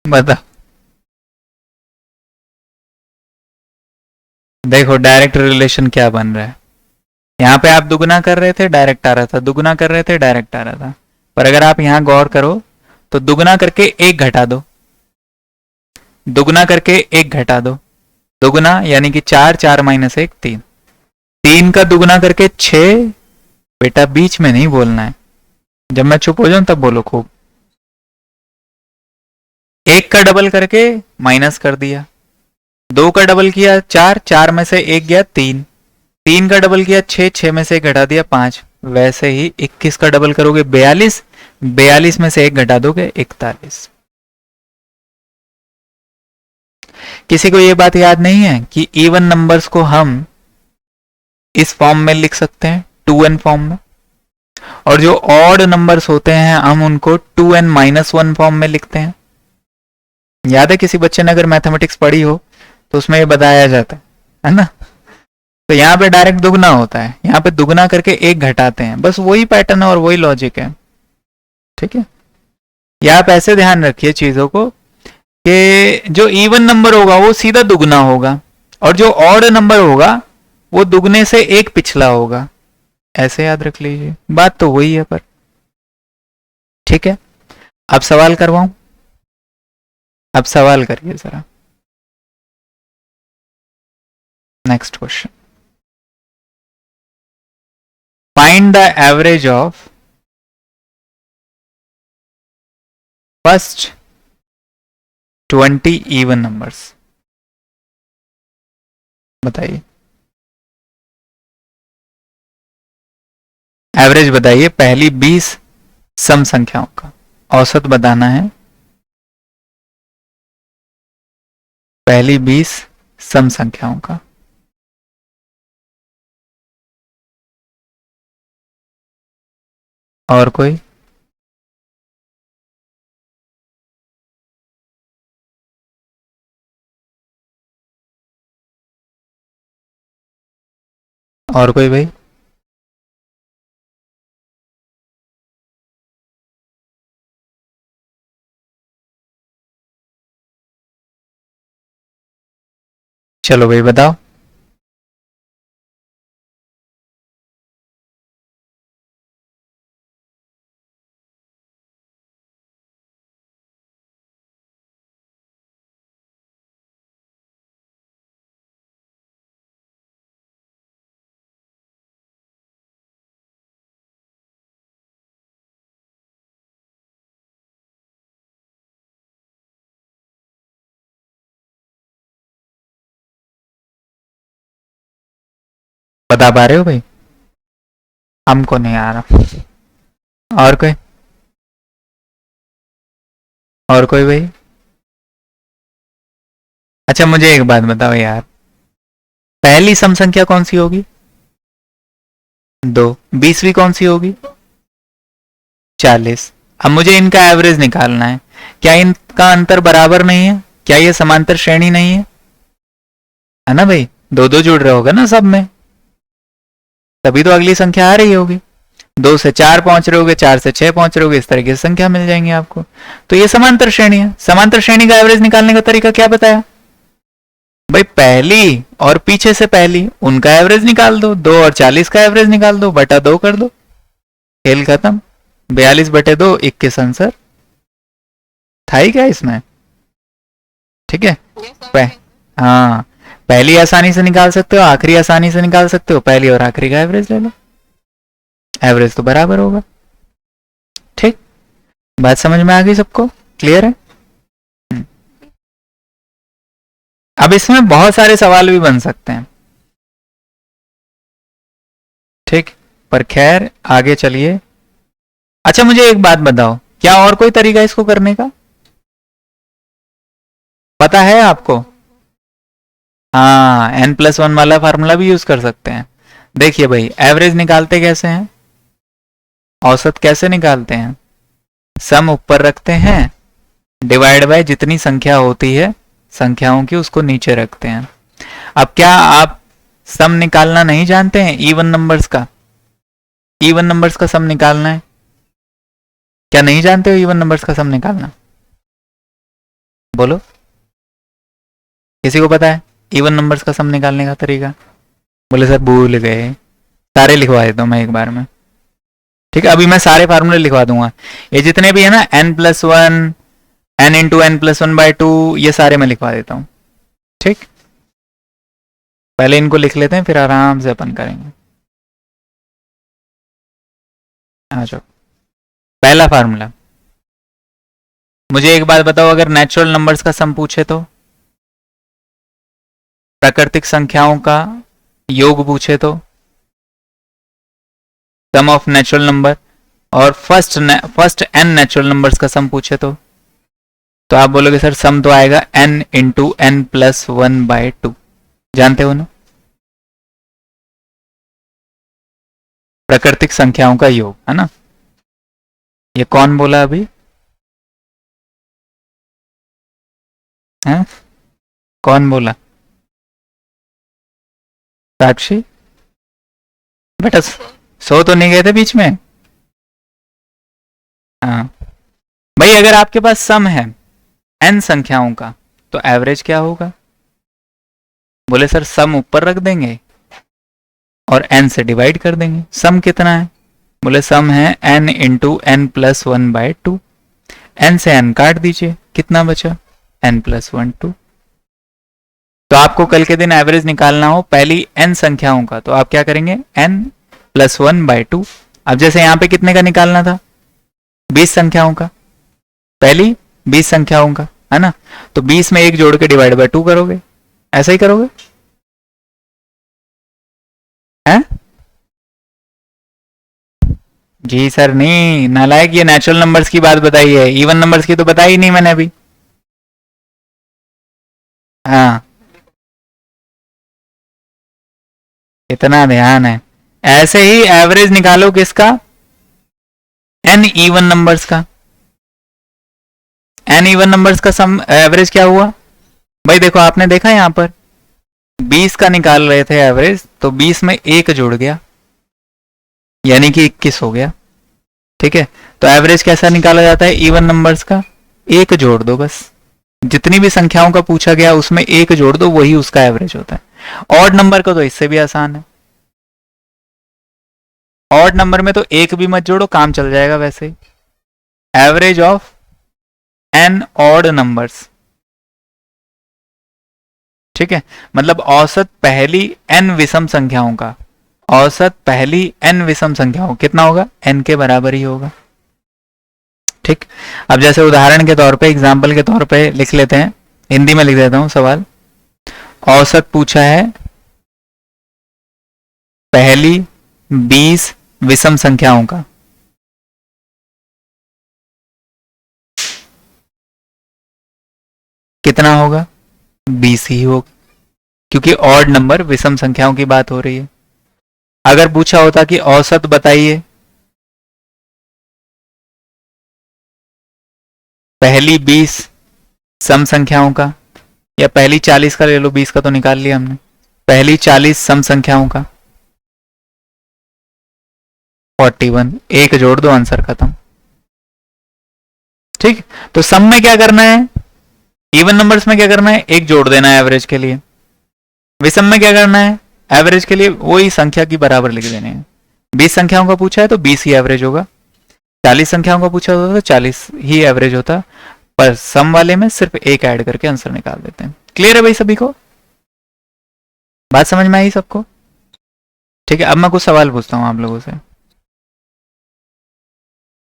बता। देखो डायरेक्ट रिलेशन क्या बन रहा है, यहां पे आप दुगना कर रहे थे डायरेक्ट आ रहा था, दुगना कर रहे थे डायरेक्ट आ रहा था, पर अगर आप यहां गौर करो तो दुगना करके एक घटा दो, दुगना करके एक घटा दो, दुगना यानी कि 4, 4 माइनस 1 3, 3 का दुगना करके 6, बेटा बीच में नहीं बोलना है, जब मैं चुप हो जाऊं तब बोलो खूब। 1 का डबल करके माइनस कर दिया, 2 का डबल किया 4, 4 में से 1 गया 3, 3 का डबल किया 6, 6 में से 1 घटा दिया 5, वैसे ही 21 का डबल करोगे 42, 42 में से 1 घटा दोगे 41। किसी को यह बात याद नहीं है कि इवन नंबर्स को हम इस फॉर्म में लिख सकते हैं 2n फॉर्म में, और जो ऑड नंबर्स होते हैं हम उनको 2n-1 फॉर्म में लिखते हैं। याद है किसी बच्चे ने अगर मैथमेटिक्स पढ़ी हो तो उसमें ये बताया जाता है ना। तो यहां पे डायरेक्ट दुगना होता है, यहां पे दुगना करके एक घटाते हैं, बस वही पैटर्न है और वही लॉजिक है, ठीक है। या आप ऐसे ध्यान रखिए चीजों को कि जो इवन नंबर होगा वो सीधा दुगना होगा, और जो ऑड नंबर होगा वो दुगने से एक पिछला होगा, ऐसे याद रख लीजिए, बात तो वही है पर, ठीक है। अब सवाल करवाऊं, अब सवाल करिए जरा, next question. Find the average of first 20 even numbers, बताइए एवरेज बताइए, पहली 20 सम संख्याओं का औसत बताना है, पहली 20 सम संख्याओं का। और कोई? और कोई भाई? चलो भाई बताओ। बता पा रहे हो भाई? हमको नहीं आ रहा। और कोई? और कोई भाई? अच्छा मुझे एक बात बताओ यार, पहली सम संख्या कौन सी होगी? 2। 20वीं कौन सी होगी? 40। अब मुझे इनका एवरेज निकालना है, क्या इनका अंतर बराबर नहीं है? क्या ये समांतर श्रेणी नहीं है ना भाई? दो दो जुड़ रहा होगा ना सब में, तभी तो अगली संख्या आ रही होगी। 2 से 4 पहुंच रहे होगे, 4 से 6 पहुंच रहे होगे, इस तरीके से संख्या मिल जाएंगी आपको। तो ये समांतर श्रेणी है। समांतर श्रेणी का एवरेज निकालने का तरीका क्या बताया भाई? पहली और पीछे से पहली उनका एवरेज निकाल दो, 2 और 40 का एवरेज निकाल दो, बटा 2 कर दो, खेल खत्म। 42 बटे 2 21 आंसर था ही क्या इसमें? ठीक है। हाँ, पहली आसानी से निकाल सकते हो, आखिरी आसानी से निकाल सकते हो, पहली और आखिरी का एवरेज ले लो, एवरेज तो बराबर होगा। ठीक, बात समझ में आ गई सबको? क्लियर है? अब इसमें बहुत सारे सवाल भी बन सकते हैं, ठीक, पर खैर आगे चलिए। अच्छा मुझे एक बात बताओ, क्या और कोई तरीका इसको करने का पता है आपको? हाँ, n+1 वाला फार्मूला भी यूज कर सकते हैं। देखिए भाई, एवरेज निकालते कैसे हैं, औसत कैसे निकालते हैं? सम ऊपर रखते हैं, डिवाइड बाय जितनी संख्या होती है संख्याओं की उसको नीचे रखते हैं। अब क्या आप सम निकालना नहीं जानते हैं? इवन नंबर्स का, इवन नंबर्स का सम निकालना है, क्या नहीं जानते हो इवन नंबर्स का सम निकालना? बोलो, किसी को पता है इवन नंबर्स का सम निकालने का तरीका? बोले सर भूल गए। सारे लिखवा देता हूं मैं एक बार में। ठीक है, अभी मैं सारे फार्मूले लिखवा दूंगा। ये जितने भी है ना, n+1, n इंटू n+1/2, ये सारे मैं लिखवा देता हूं। ठीक, पहले इनको लिख लेते हैं, फिर आराम से अपन करेंगे। आ जाओ, पहला फार्मूला। मुझे एक बात बताओ, अगर नेचुरल नंबर्स का सम पूछे तो, प्राकृतिक संख्याओं का योग पूछे तो, सम ऑफ नेचुरल नंबर, और फर्स्ट n नेचुरल नंबर्स का सम पूछे तो आप बोलोगे सर सम तो आएगा n इंटू n+1/2। जानते हो ना, प्राकृतिक संख्याओं का योग, है ना। ये कौन बोला अभी? है कौन बोला? साक्षी बेटा, सो तो नहीं गए थे बीच में? हाँ भाई, अगर आपके पास सम है n संख्याओं का तो एवरेज क्या होगा? बोले सर सम ऊपर रख देंगे और n से डिवाइड कर देंगे। सम कितना है? बोले सम है n इंटू n+1/2। n से n काट दीजिए, कितना बचा? n+1/2। तो आपको कल के दिन एवरेज निकालना हो पहली n संख्याओं का, तो आप क्या करेंगे? n+1/2। अब जैसे यहाँ पे कितने का निकालना था? 20 संख्याओं का, पहली 20 संख्याओं का, है ना। तो 20 में एक जोड़ के डिवाइड बाय 2 करोगे, ऐसा ही करोगे, हैं? जी सर नहीं, नालायक, ये नेचुरल नंबर्स की बात बताई है, इवन नंबर्स की तो बताई नहीं मैंने अभी। हाँ, इतना ध्यान है। ऐसे ही एवरेज निकालो किसका? n इवन नंबर्स का। n इवन नंबर्स का सम एवरेज क्या हुआ? भाई देखो, आपने देखा यहां पर 20 का निकाल रहे थे एवरेज, तो 20 में एक जुड़ गया, यानी कि 21 हो गया। ठीक है, तो एवरेज कैसा निकाला जाता है इवन नंबर्स का? एक जोड़ दो बस, जितनी भी संख्याओं का पूछा गया उसमें एक जोड़ दो, वही उसका एवरेज होता है। ऑड नंबर का तो इससे भी आसान है, ऑड नंबर में तो एक भी मत जोड़ो, काम चल जाएगा वैसे ही। Average of n odd numbers, ठीक है, मतलब औसत पहली n विषम संख्याओं का, औसत पहली n विषम संख्याओं, कितना होगा? n के बराबर ही होगा। ठीक, अब जैसे उदाहरण के तौर पे, एग्जाम्पल के तौर पे लिख लेते हैं, हिंदी में लिख देता हूं सवाल। औसत पूछा है पहली 20 विषम संख्याओं का, कितना होगा? 20 ही होगा, क्योंकि ऑड नंबर विषम संख्याओं की बात हो रही है। अगर पूछा होता कि औसत बताइए पहली 20 सम संख्याओं का, या पहली 40 का ले लो, 20 का तो निकाल लिया हमने, पहली 40 सम संख्याओं का, 41, एक जोड़ दो, आंसर खत्म। ठीक, तो सम में क्या करना है? इवन नंबर्स में क्या करना है? एक जोड़ देना है एवरेज के लिए। विषम में क्या करना है? एवरेज के लिए वही संख्या की बराबर लिख देने हैं। 20 संख्याओं का पूछा है तो 20 ही एवरेज होगा, 40 संख्याओं का पूछा होता तो 40 ही एवरेज होता, पर सम वाले में सिर्फ एक ऐड करके आंसर निकाल देते हैं। क्लियर है भाई सभी को? बात समझ में आई सबको? ठीक है, अब मैं कुछ सवाल पूछता हूं आप लोगों से,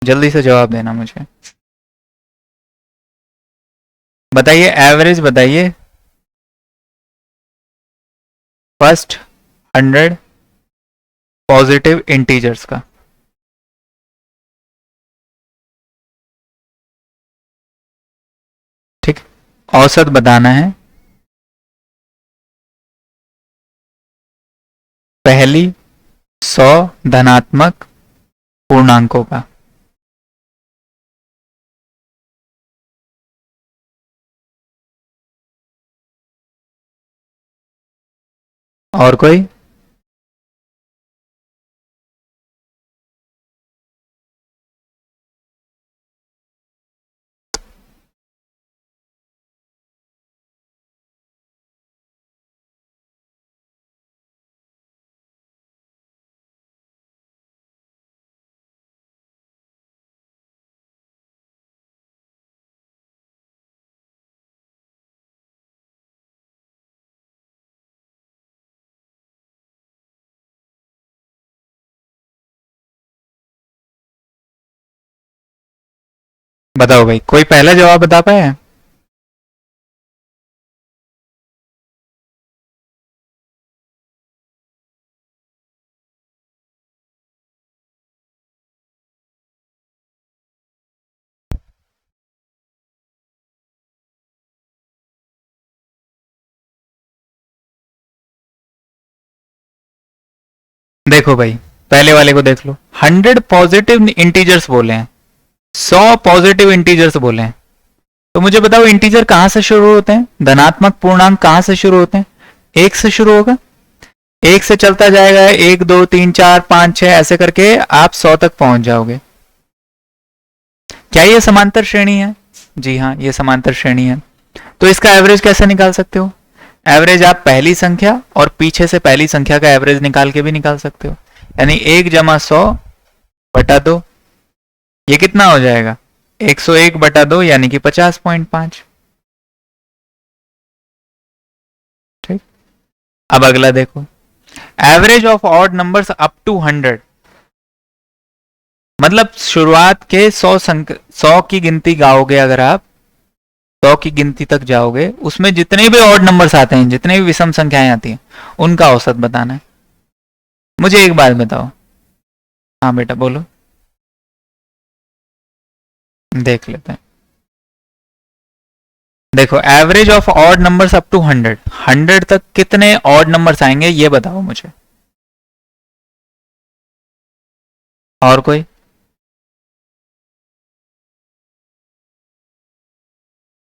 जल्दी से जवाब देना मुझे। बताइए, एवरेज बताइए फर्स्ट 100 पॉजिटिव इंटीजर्स का। ठीक, औसत बताना है पहली 100 धनात्मक पूर्णांकों का। और कोई? बताओ भाई, कोई पहला जवाब बता पाया? देखो भाई, पहले वाले को देख लो। 100 पॉजिटिव इंटीजर्स बोले हैं, 100 पॉजिटिव इंटीजर्स बोले हैं। तो मुझे बताओ, इंटीजर कहां से शुरू होते हैं? धनात्मक पूर्णांक कहां से शुरू होते हैं? एक से शुरू होगा। एक से चलता जाएगा, 1 2 3 4 5 6 ऐसे करके आप 100 तक पहुंच जाओगे। क्या ये समांतर श्रेणी है? जी हाँ, ये समांतर श्रेणी है। तो इसका एवरेज कैसे निकाल सकते हो? एवरेज आप पहली संख्या और पीछे से पहली संख्या का एवरेज निकाल के भी निकाल सकते हो। यानी 1 + 100/2, ये कितना हो जाएगा? 101/2 यानी कि 50.5। ठीक। अब अगला देखो, average of odd numbers up to 100। मतलब शुरुआत के 100 की गिनती गाओगे, अगर आप 100 की गिनती तक जाओगे, उसमें जितने भी ऑड नंबर्स आते हैं, जितने भी विषम संख्याएं आती हैं, उनका औसत बताना है। मुझे एक बात बताओ। हाँ बेटा बोलो। देख लेते हैं। देखो, average of odd numbers up to 100, 100 तक कितने ऑड नंबर्स आएंगे ये बताओ मुझे। और कोई?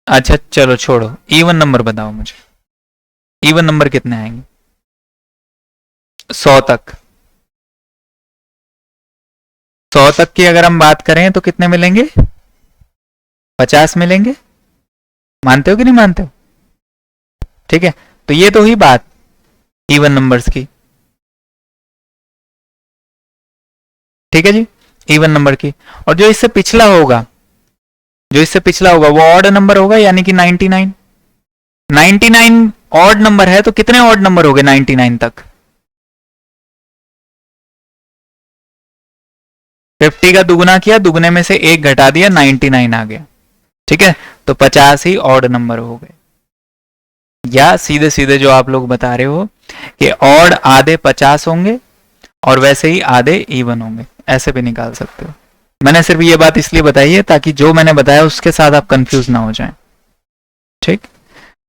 अच्छा चलो छोड़ो, इवन नंबर बताओ मुझे। इवन नंबर कितने आएंगे 100 तक? 100 तक की अगर हम बात करें तो कितने मिलेंगे? 50 मिलेंगे। मानते हो कि नहीं मानते हो? ठीक है, तो ये तो हुई बात इवन नंबर्स की। ठीक है जी, इवन नंबर की। और जो इससे पिछला होगा, जो इससे पिछला होगा वो ऑड नंबर होगा, यानी कि 99। 99 ऑड नंबर है, तो कितने ऑड नंबर हो गए 99 तक? 50 का दुगुना किया, दुगने में से एक घटा दिया, 99 आ गया। ठीक है, तो 50 ही ऑड नंबर हो गए। या सीधे सीधे जो आप लोग बता रहे हो कि ऑड आधे 50 होंगे और वैसे ही आधे इवन होंगे, ऐसे भी निकाल सकते हो। मैंने सिर्फ ये बात इसलिए बताई है ताकि जो मैंने बताया उसके साथ आप कंफ्यूज ना हो जाएं। ठीक।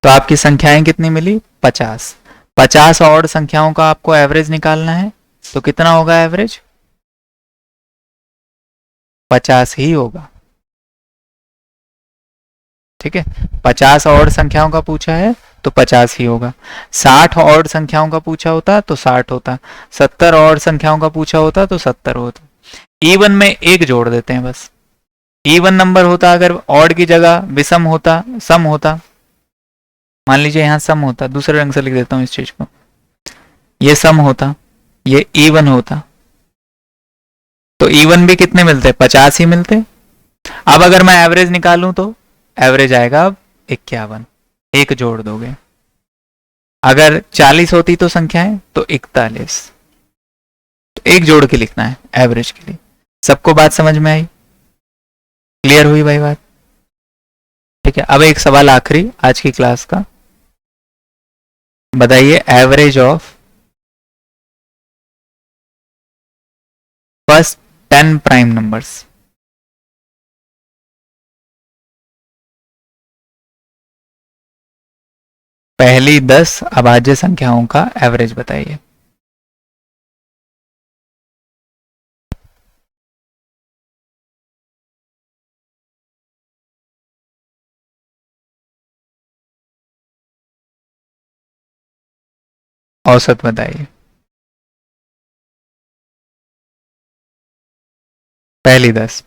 तो आपकी संख्याएं कितनी मिली? 50। 50 ऑड संख्याओं का आपको एवरेज निकालना है, तो कितना होगा एवरेज? 50 ही होगा। ठीक है, 50 ऑड संख्याओं का पूछा है तो 50 ही होगा। 60 ऑड संख्याओं का पूछा होता तो 60 होता। 70 ऑड संख्याओं का पूछा होता तो 70 होता। इवन में एक जोड़ देते हैं बस। इवन नंबर होता अगर ऑड की जगह विषम होता, सम होता। मान लीजिए यहां सम होता, दूसरे रंग से लिख देता हूं इस चीज को। ये सम होता, ये इवन होता, तो इवन भी कितने मिलते? 50 ही मिलते। अब अगर मैं एवरेज निकालूं तो एवरेज आएगा अब 51। एक जोड़ दोगे। अगर 40 होती तो संख्याएं तो 41। तो एक जोड़ के लिखना है एवरेज के लिए। सबको बात समझ में आई? क्लियर हुई भाई बात? ठीक है, अब एक सवाल आखिरी आज की क्लास का। बताइए, average of first 10 prime numbers. पहली 10 अभाज्य संख्याओं का एवरेज बताइए। औसत बताइए। पहली 10।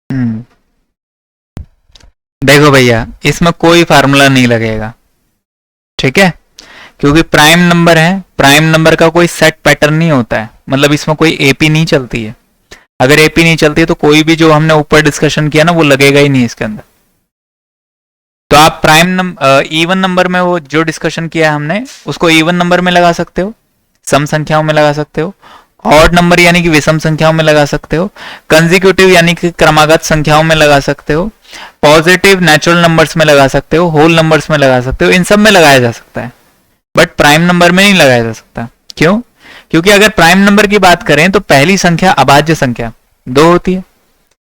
हम्म। देखो भैया, इसमें कोई फार्मूला नहीं लगेगा, ठीक है? क्योंकि प्राइम नंबर है, प्राइम नंबर का कोई सेट पैटर्न नहीं होता है, मतलब इसमें कोई एपी नहीं चलती है। अगर एपी नहीं चलती है तो कोई भी जो हमने ऊपर डिस्कशन किया ना वो लगेगा ही नहीं इसके अंदर। तो आप प्राइम नंबर इवन नंबर में वो जो डिस्कशन किया है हमने उसको इवन नंबर में लगा सकते हो, सम संख्याओं में लगा सकते हो, ऑड नंबर यानी कि विषम संख्याओं में लगा सकते हो, कंजिक्यूटिव यानी कि क्रमागत संख्याओं में लगा सकते हो, पॉजिटिव नेचुरल नंबर्स में लगा सकते हो, होल नंबर्स में लगा सकते हो, इन सब में लगाया जा सकता है, बट प्राइम नंबर में नहीं लगाया जा सकता। क्यों? क्योंकि अगर प्राइम नंबर की बात करें तो पहली संख्या अभाज्य संख्या 2 होती है,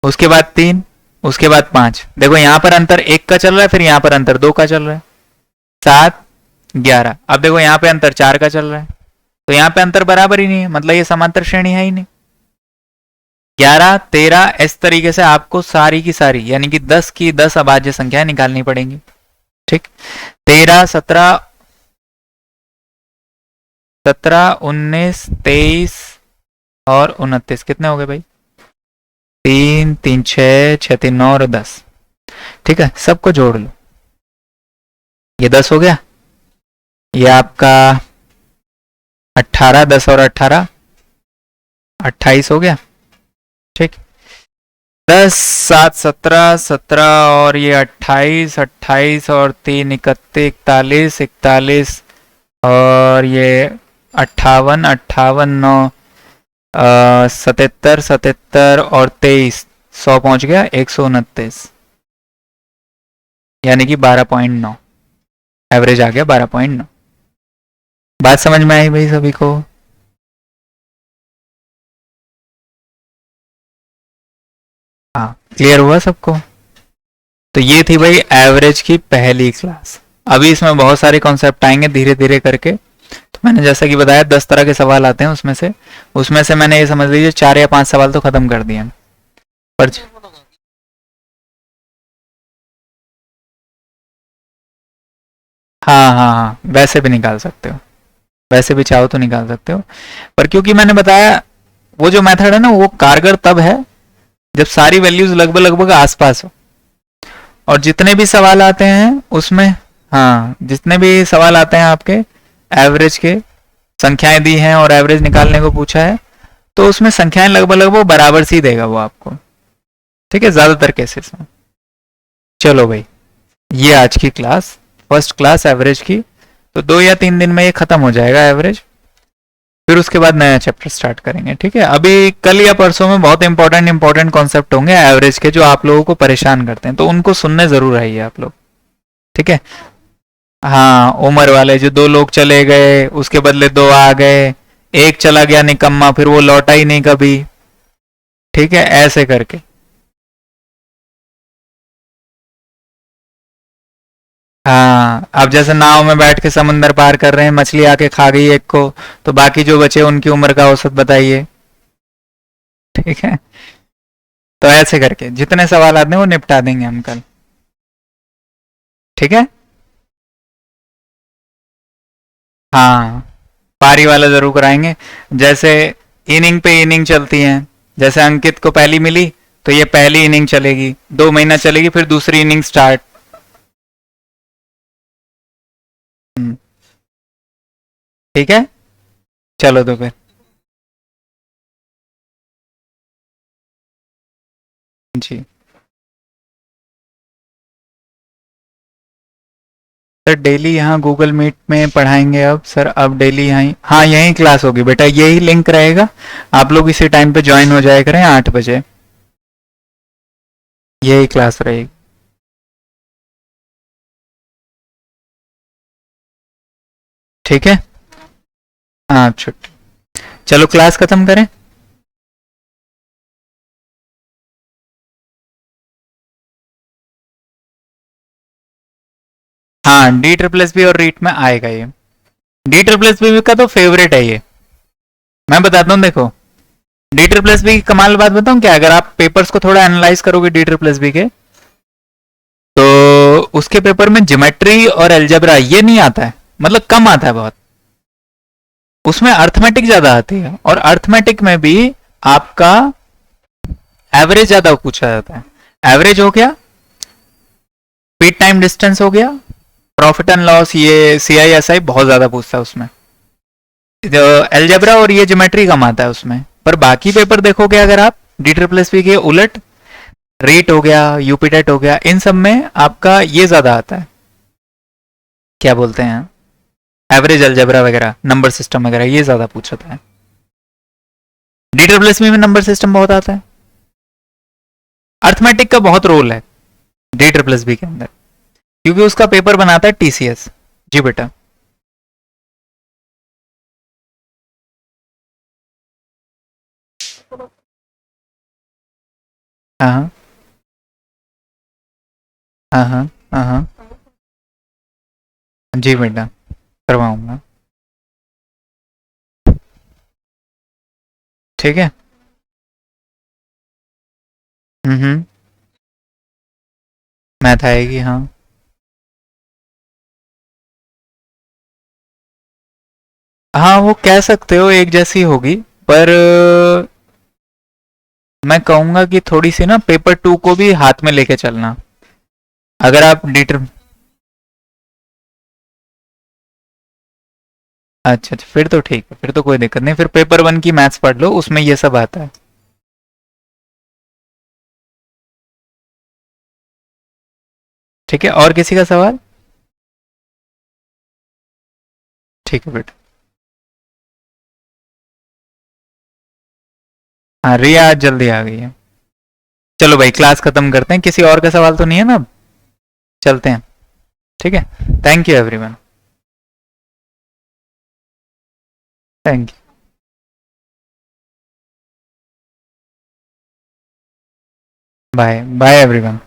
उसके बाद 3, उसके बाद 5। देखो यहां पर अंतर 1 का चल रहा है, फिर यहां पर अंतर 2 का चल रहा है, 7, 11। अब देखो यहां पे अंतर 4 का चल रहा है, तो यहां पे अंतर बराबर ही नहीं है, मतलब ये समांतर श्रेणी है ही नहीं। 11, 13, इस तरीके से आपको सारी की सारी यानी कि 10 की 10 अभाज्य संख्याएं निकालनी पड़ेंगी, ठीक? 13, 17, 17, 19, 23 और 29 कितने हो गए भाई? 3, 3, 6, 6, 3, 9 और 10। ठीक है, सबको जोड़ लो। ये 10 हो गया, ये आपका 18, 10 और 18, 28 हो गया, ठीक? 10, 7, 17, 17 और ये 28, 28 और 3, 31, 41, 41 और ये 58, 58, 9, 77, 77 और 23, 100 पहुंच गया, 129 यानी कि 12.9 एवरेज आ गया, 12.9। बात समझ में आई भाई सभी को? हाँ, क्लियर हुआ सबको? तो ये थी भाई एवरेज की पहली क्लास। अभी इसमें बहुत सारे कॉन्सेप्ट आएंगे धीरे धीरे करके। तो मैंने जैसा कि बताया 10 तरह के सवाल आते हैं, उसमें से मैंने ये समझ लीजिए 4 या 5 सवाल तो खत्म कर दिए हैं। पर हाँ हाँ हाँ, वैसे भी निकाल सकते हो, वैसे भी चाहो तो निकाल सकते हो। पर क्योंकि मैंने बताया वो जो मेथड है ना वो कारगर तब है जब सारी वैल्यूज लगभग लगभग आसपास हो, और जितने भी सवाल आते हैं उसमें, हाँ जितने भी सवाल आते हैं आपके एवरेज के, संख्याएं दी हैं और एवरेज निकालने को पूछा है, तो उसमें संख्याएं लगभग लगभग बराबर सी देगा वो आपको, ठीक है, ज्यादातर केसेस में। चलो भाई, ये आज की क्लास, फर्स्ट क्लास एवरेज की। तो 2 या 3 दिन में ये खत्म हो जाएगा एवरेज, फिर उसके बाद नया चैप्टर स्टार्ट करेंगे, ठीक है? अभी कल या परसों में बहुत इंपॉर्टेंट इंपॉर्टेंट कॉन्सेप्ट होंगे एवरेज के जो आप लोगों को परेशान करते हैं, तो उनको सुनने जरूर आइए आप लोग, ठीक है? हाँ, उम्र वाले जो 2 लोग चले गए उसके बदले 2 आ गए, एक चला गया निकम्मा फिर वो लौटा ही नहीं कभी, ठीक है, ऐसे करके। हाँ, अब जैसे नाव में बैठ के समंदर पार कर रहे हैं, मछली आके खा गई एक को, तो बाकी जो बचे उनकी उम्र का औसत बताइए, ठीक है? तो ऐसे करके जितने सवाल आते हैं वो निपटा देंगे हम कल, ठीक है? हाँ, पारी वाला जरूर कराएंगे। जैसे इनिंग पे इनिंग चलती हैं, जैसे अंकित को पहली मिली तो ये पहली इनिंग चलेगी, 2 महीना चलेगी, फिर दूसरी इनिंग स्टार्ट। ठीक है, चलो तो फिर। जी सर, डेली यहाँ गूगल मीट में पढ़ाएंगे अब सर, अब डेली यहाँ, हाँ यही क्लास होगी बेटा, यही लिंक रहेगा, आप लोग इसी टाइम पे ज्वाइन हो जाया करें 8 बजे, यही क्लास रहेगी, ठीक है? हाँ छुट्टी, चलो क्लास खत्म करें। हाँ, डी ट्रिपल एस बी और रीट में आएगा ये। डी ट्रिपल एस बी का तो फेवरेट है ये, मैं बताता हूँ देखो। डी ट्रिपल एस बी की कमाल बात बताऊँ क्या, अगर आप पेपर्स को थोड़ा एनालाइज करोगे डी ट्रिपल एस बी के, तो उसके पेपर में ज्योमेट्री और एल्जेब्रा ये नहीं आता है, मतलब कम आता है बहुत। उसमें अर्थमेटिक ज्यादा आती है, और अर्थमेटिक में भी आपका एवरेज ज्यादा पूछा जाता है। एवरेज हो गया, स्पीड टाइम डिस्टेंस हो गया, प्रॉफिट एंड लॉस, ये सी आई एस आई बहुत ज्यादा पूछता है उसमें। एल्जेब्रा और ये ज्योमेट्री कम आता है उसमें। पर बाकी पेपर देखोगे अगर आप डी ट्रिपल एस पी के उलट, रेट हो गया, यूपीटेट हो गया, इन सब में आपका ये ज्यादा आता है, क्या बोलते हैं, एवरेज अलजेब्रा वगैरह, नंबर सिस्टम वगैरह, ये ज्यादा पूछता है। डी ट्रिपल एस में नंबर सिस्टम बहुत आता है। अर्थमेटिक का बहुत रोल है डी ट्रिपल एस के अंदर, क्योंकि उसका पेपर बनाता है टीसीएस। जी बेटा। हाँ हाँ हाँ हाँ हाँ। जी बेटा, करवाऊंगा। ठीक है। हम्म। मैथ आएगी हाँ। हाँ वो कह सकते हो एक जैसी होगी, पर मैं कहूंगा कि थोड़ी सी ना पेपर टू को भी हाथ में लेके चलना, अगर आप डिटर। अच्छा अच्छा, फिर तो ठीक है, फिर तो कोई दिक्कत नहीं, फिर पेपर वन की मैथ्स पढ़ लो, उसमें ये सब आता है। ठीक है, और किसी का सवाल? ठीक है बेटा। हाँ रिया आज जल्दी आ गई है। चलो भाई क्लास खत्म करते हैं, किसी और का सवाल तो नहीं है ना अब? चलते हैं। ठीक है। Thank you everyone. Thank you. Bye bye everyone.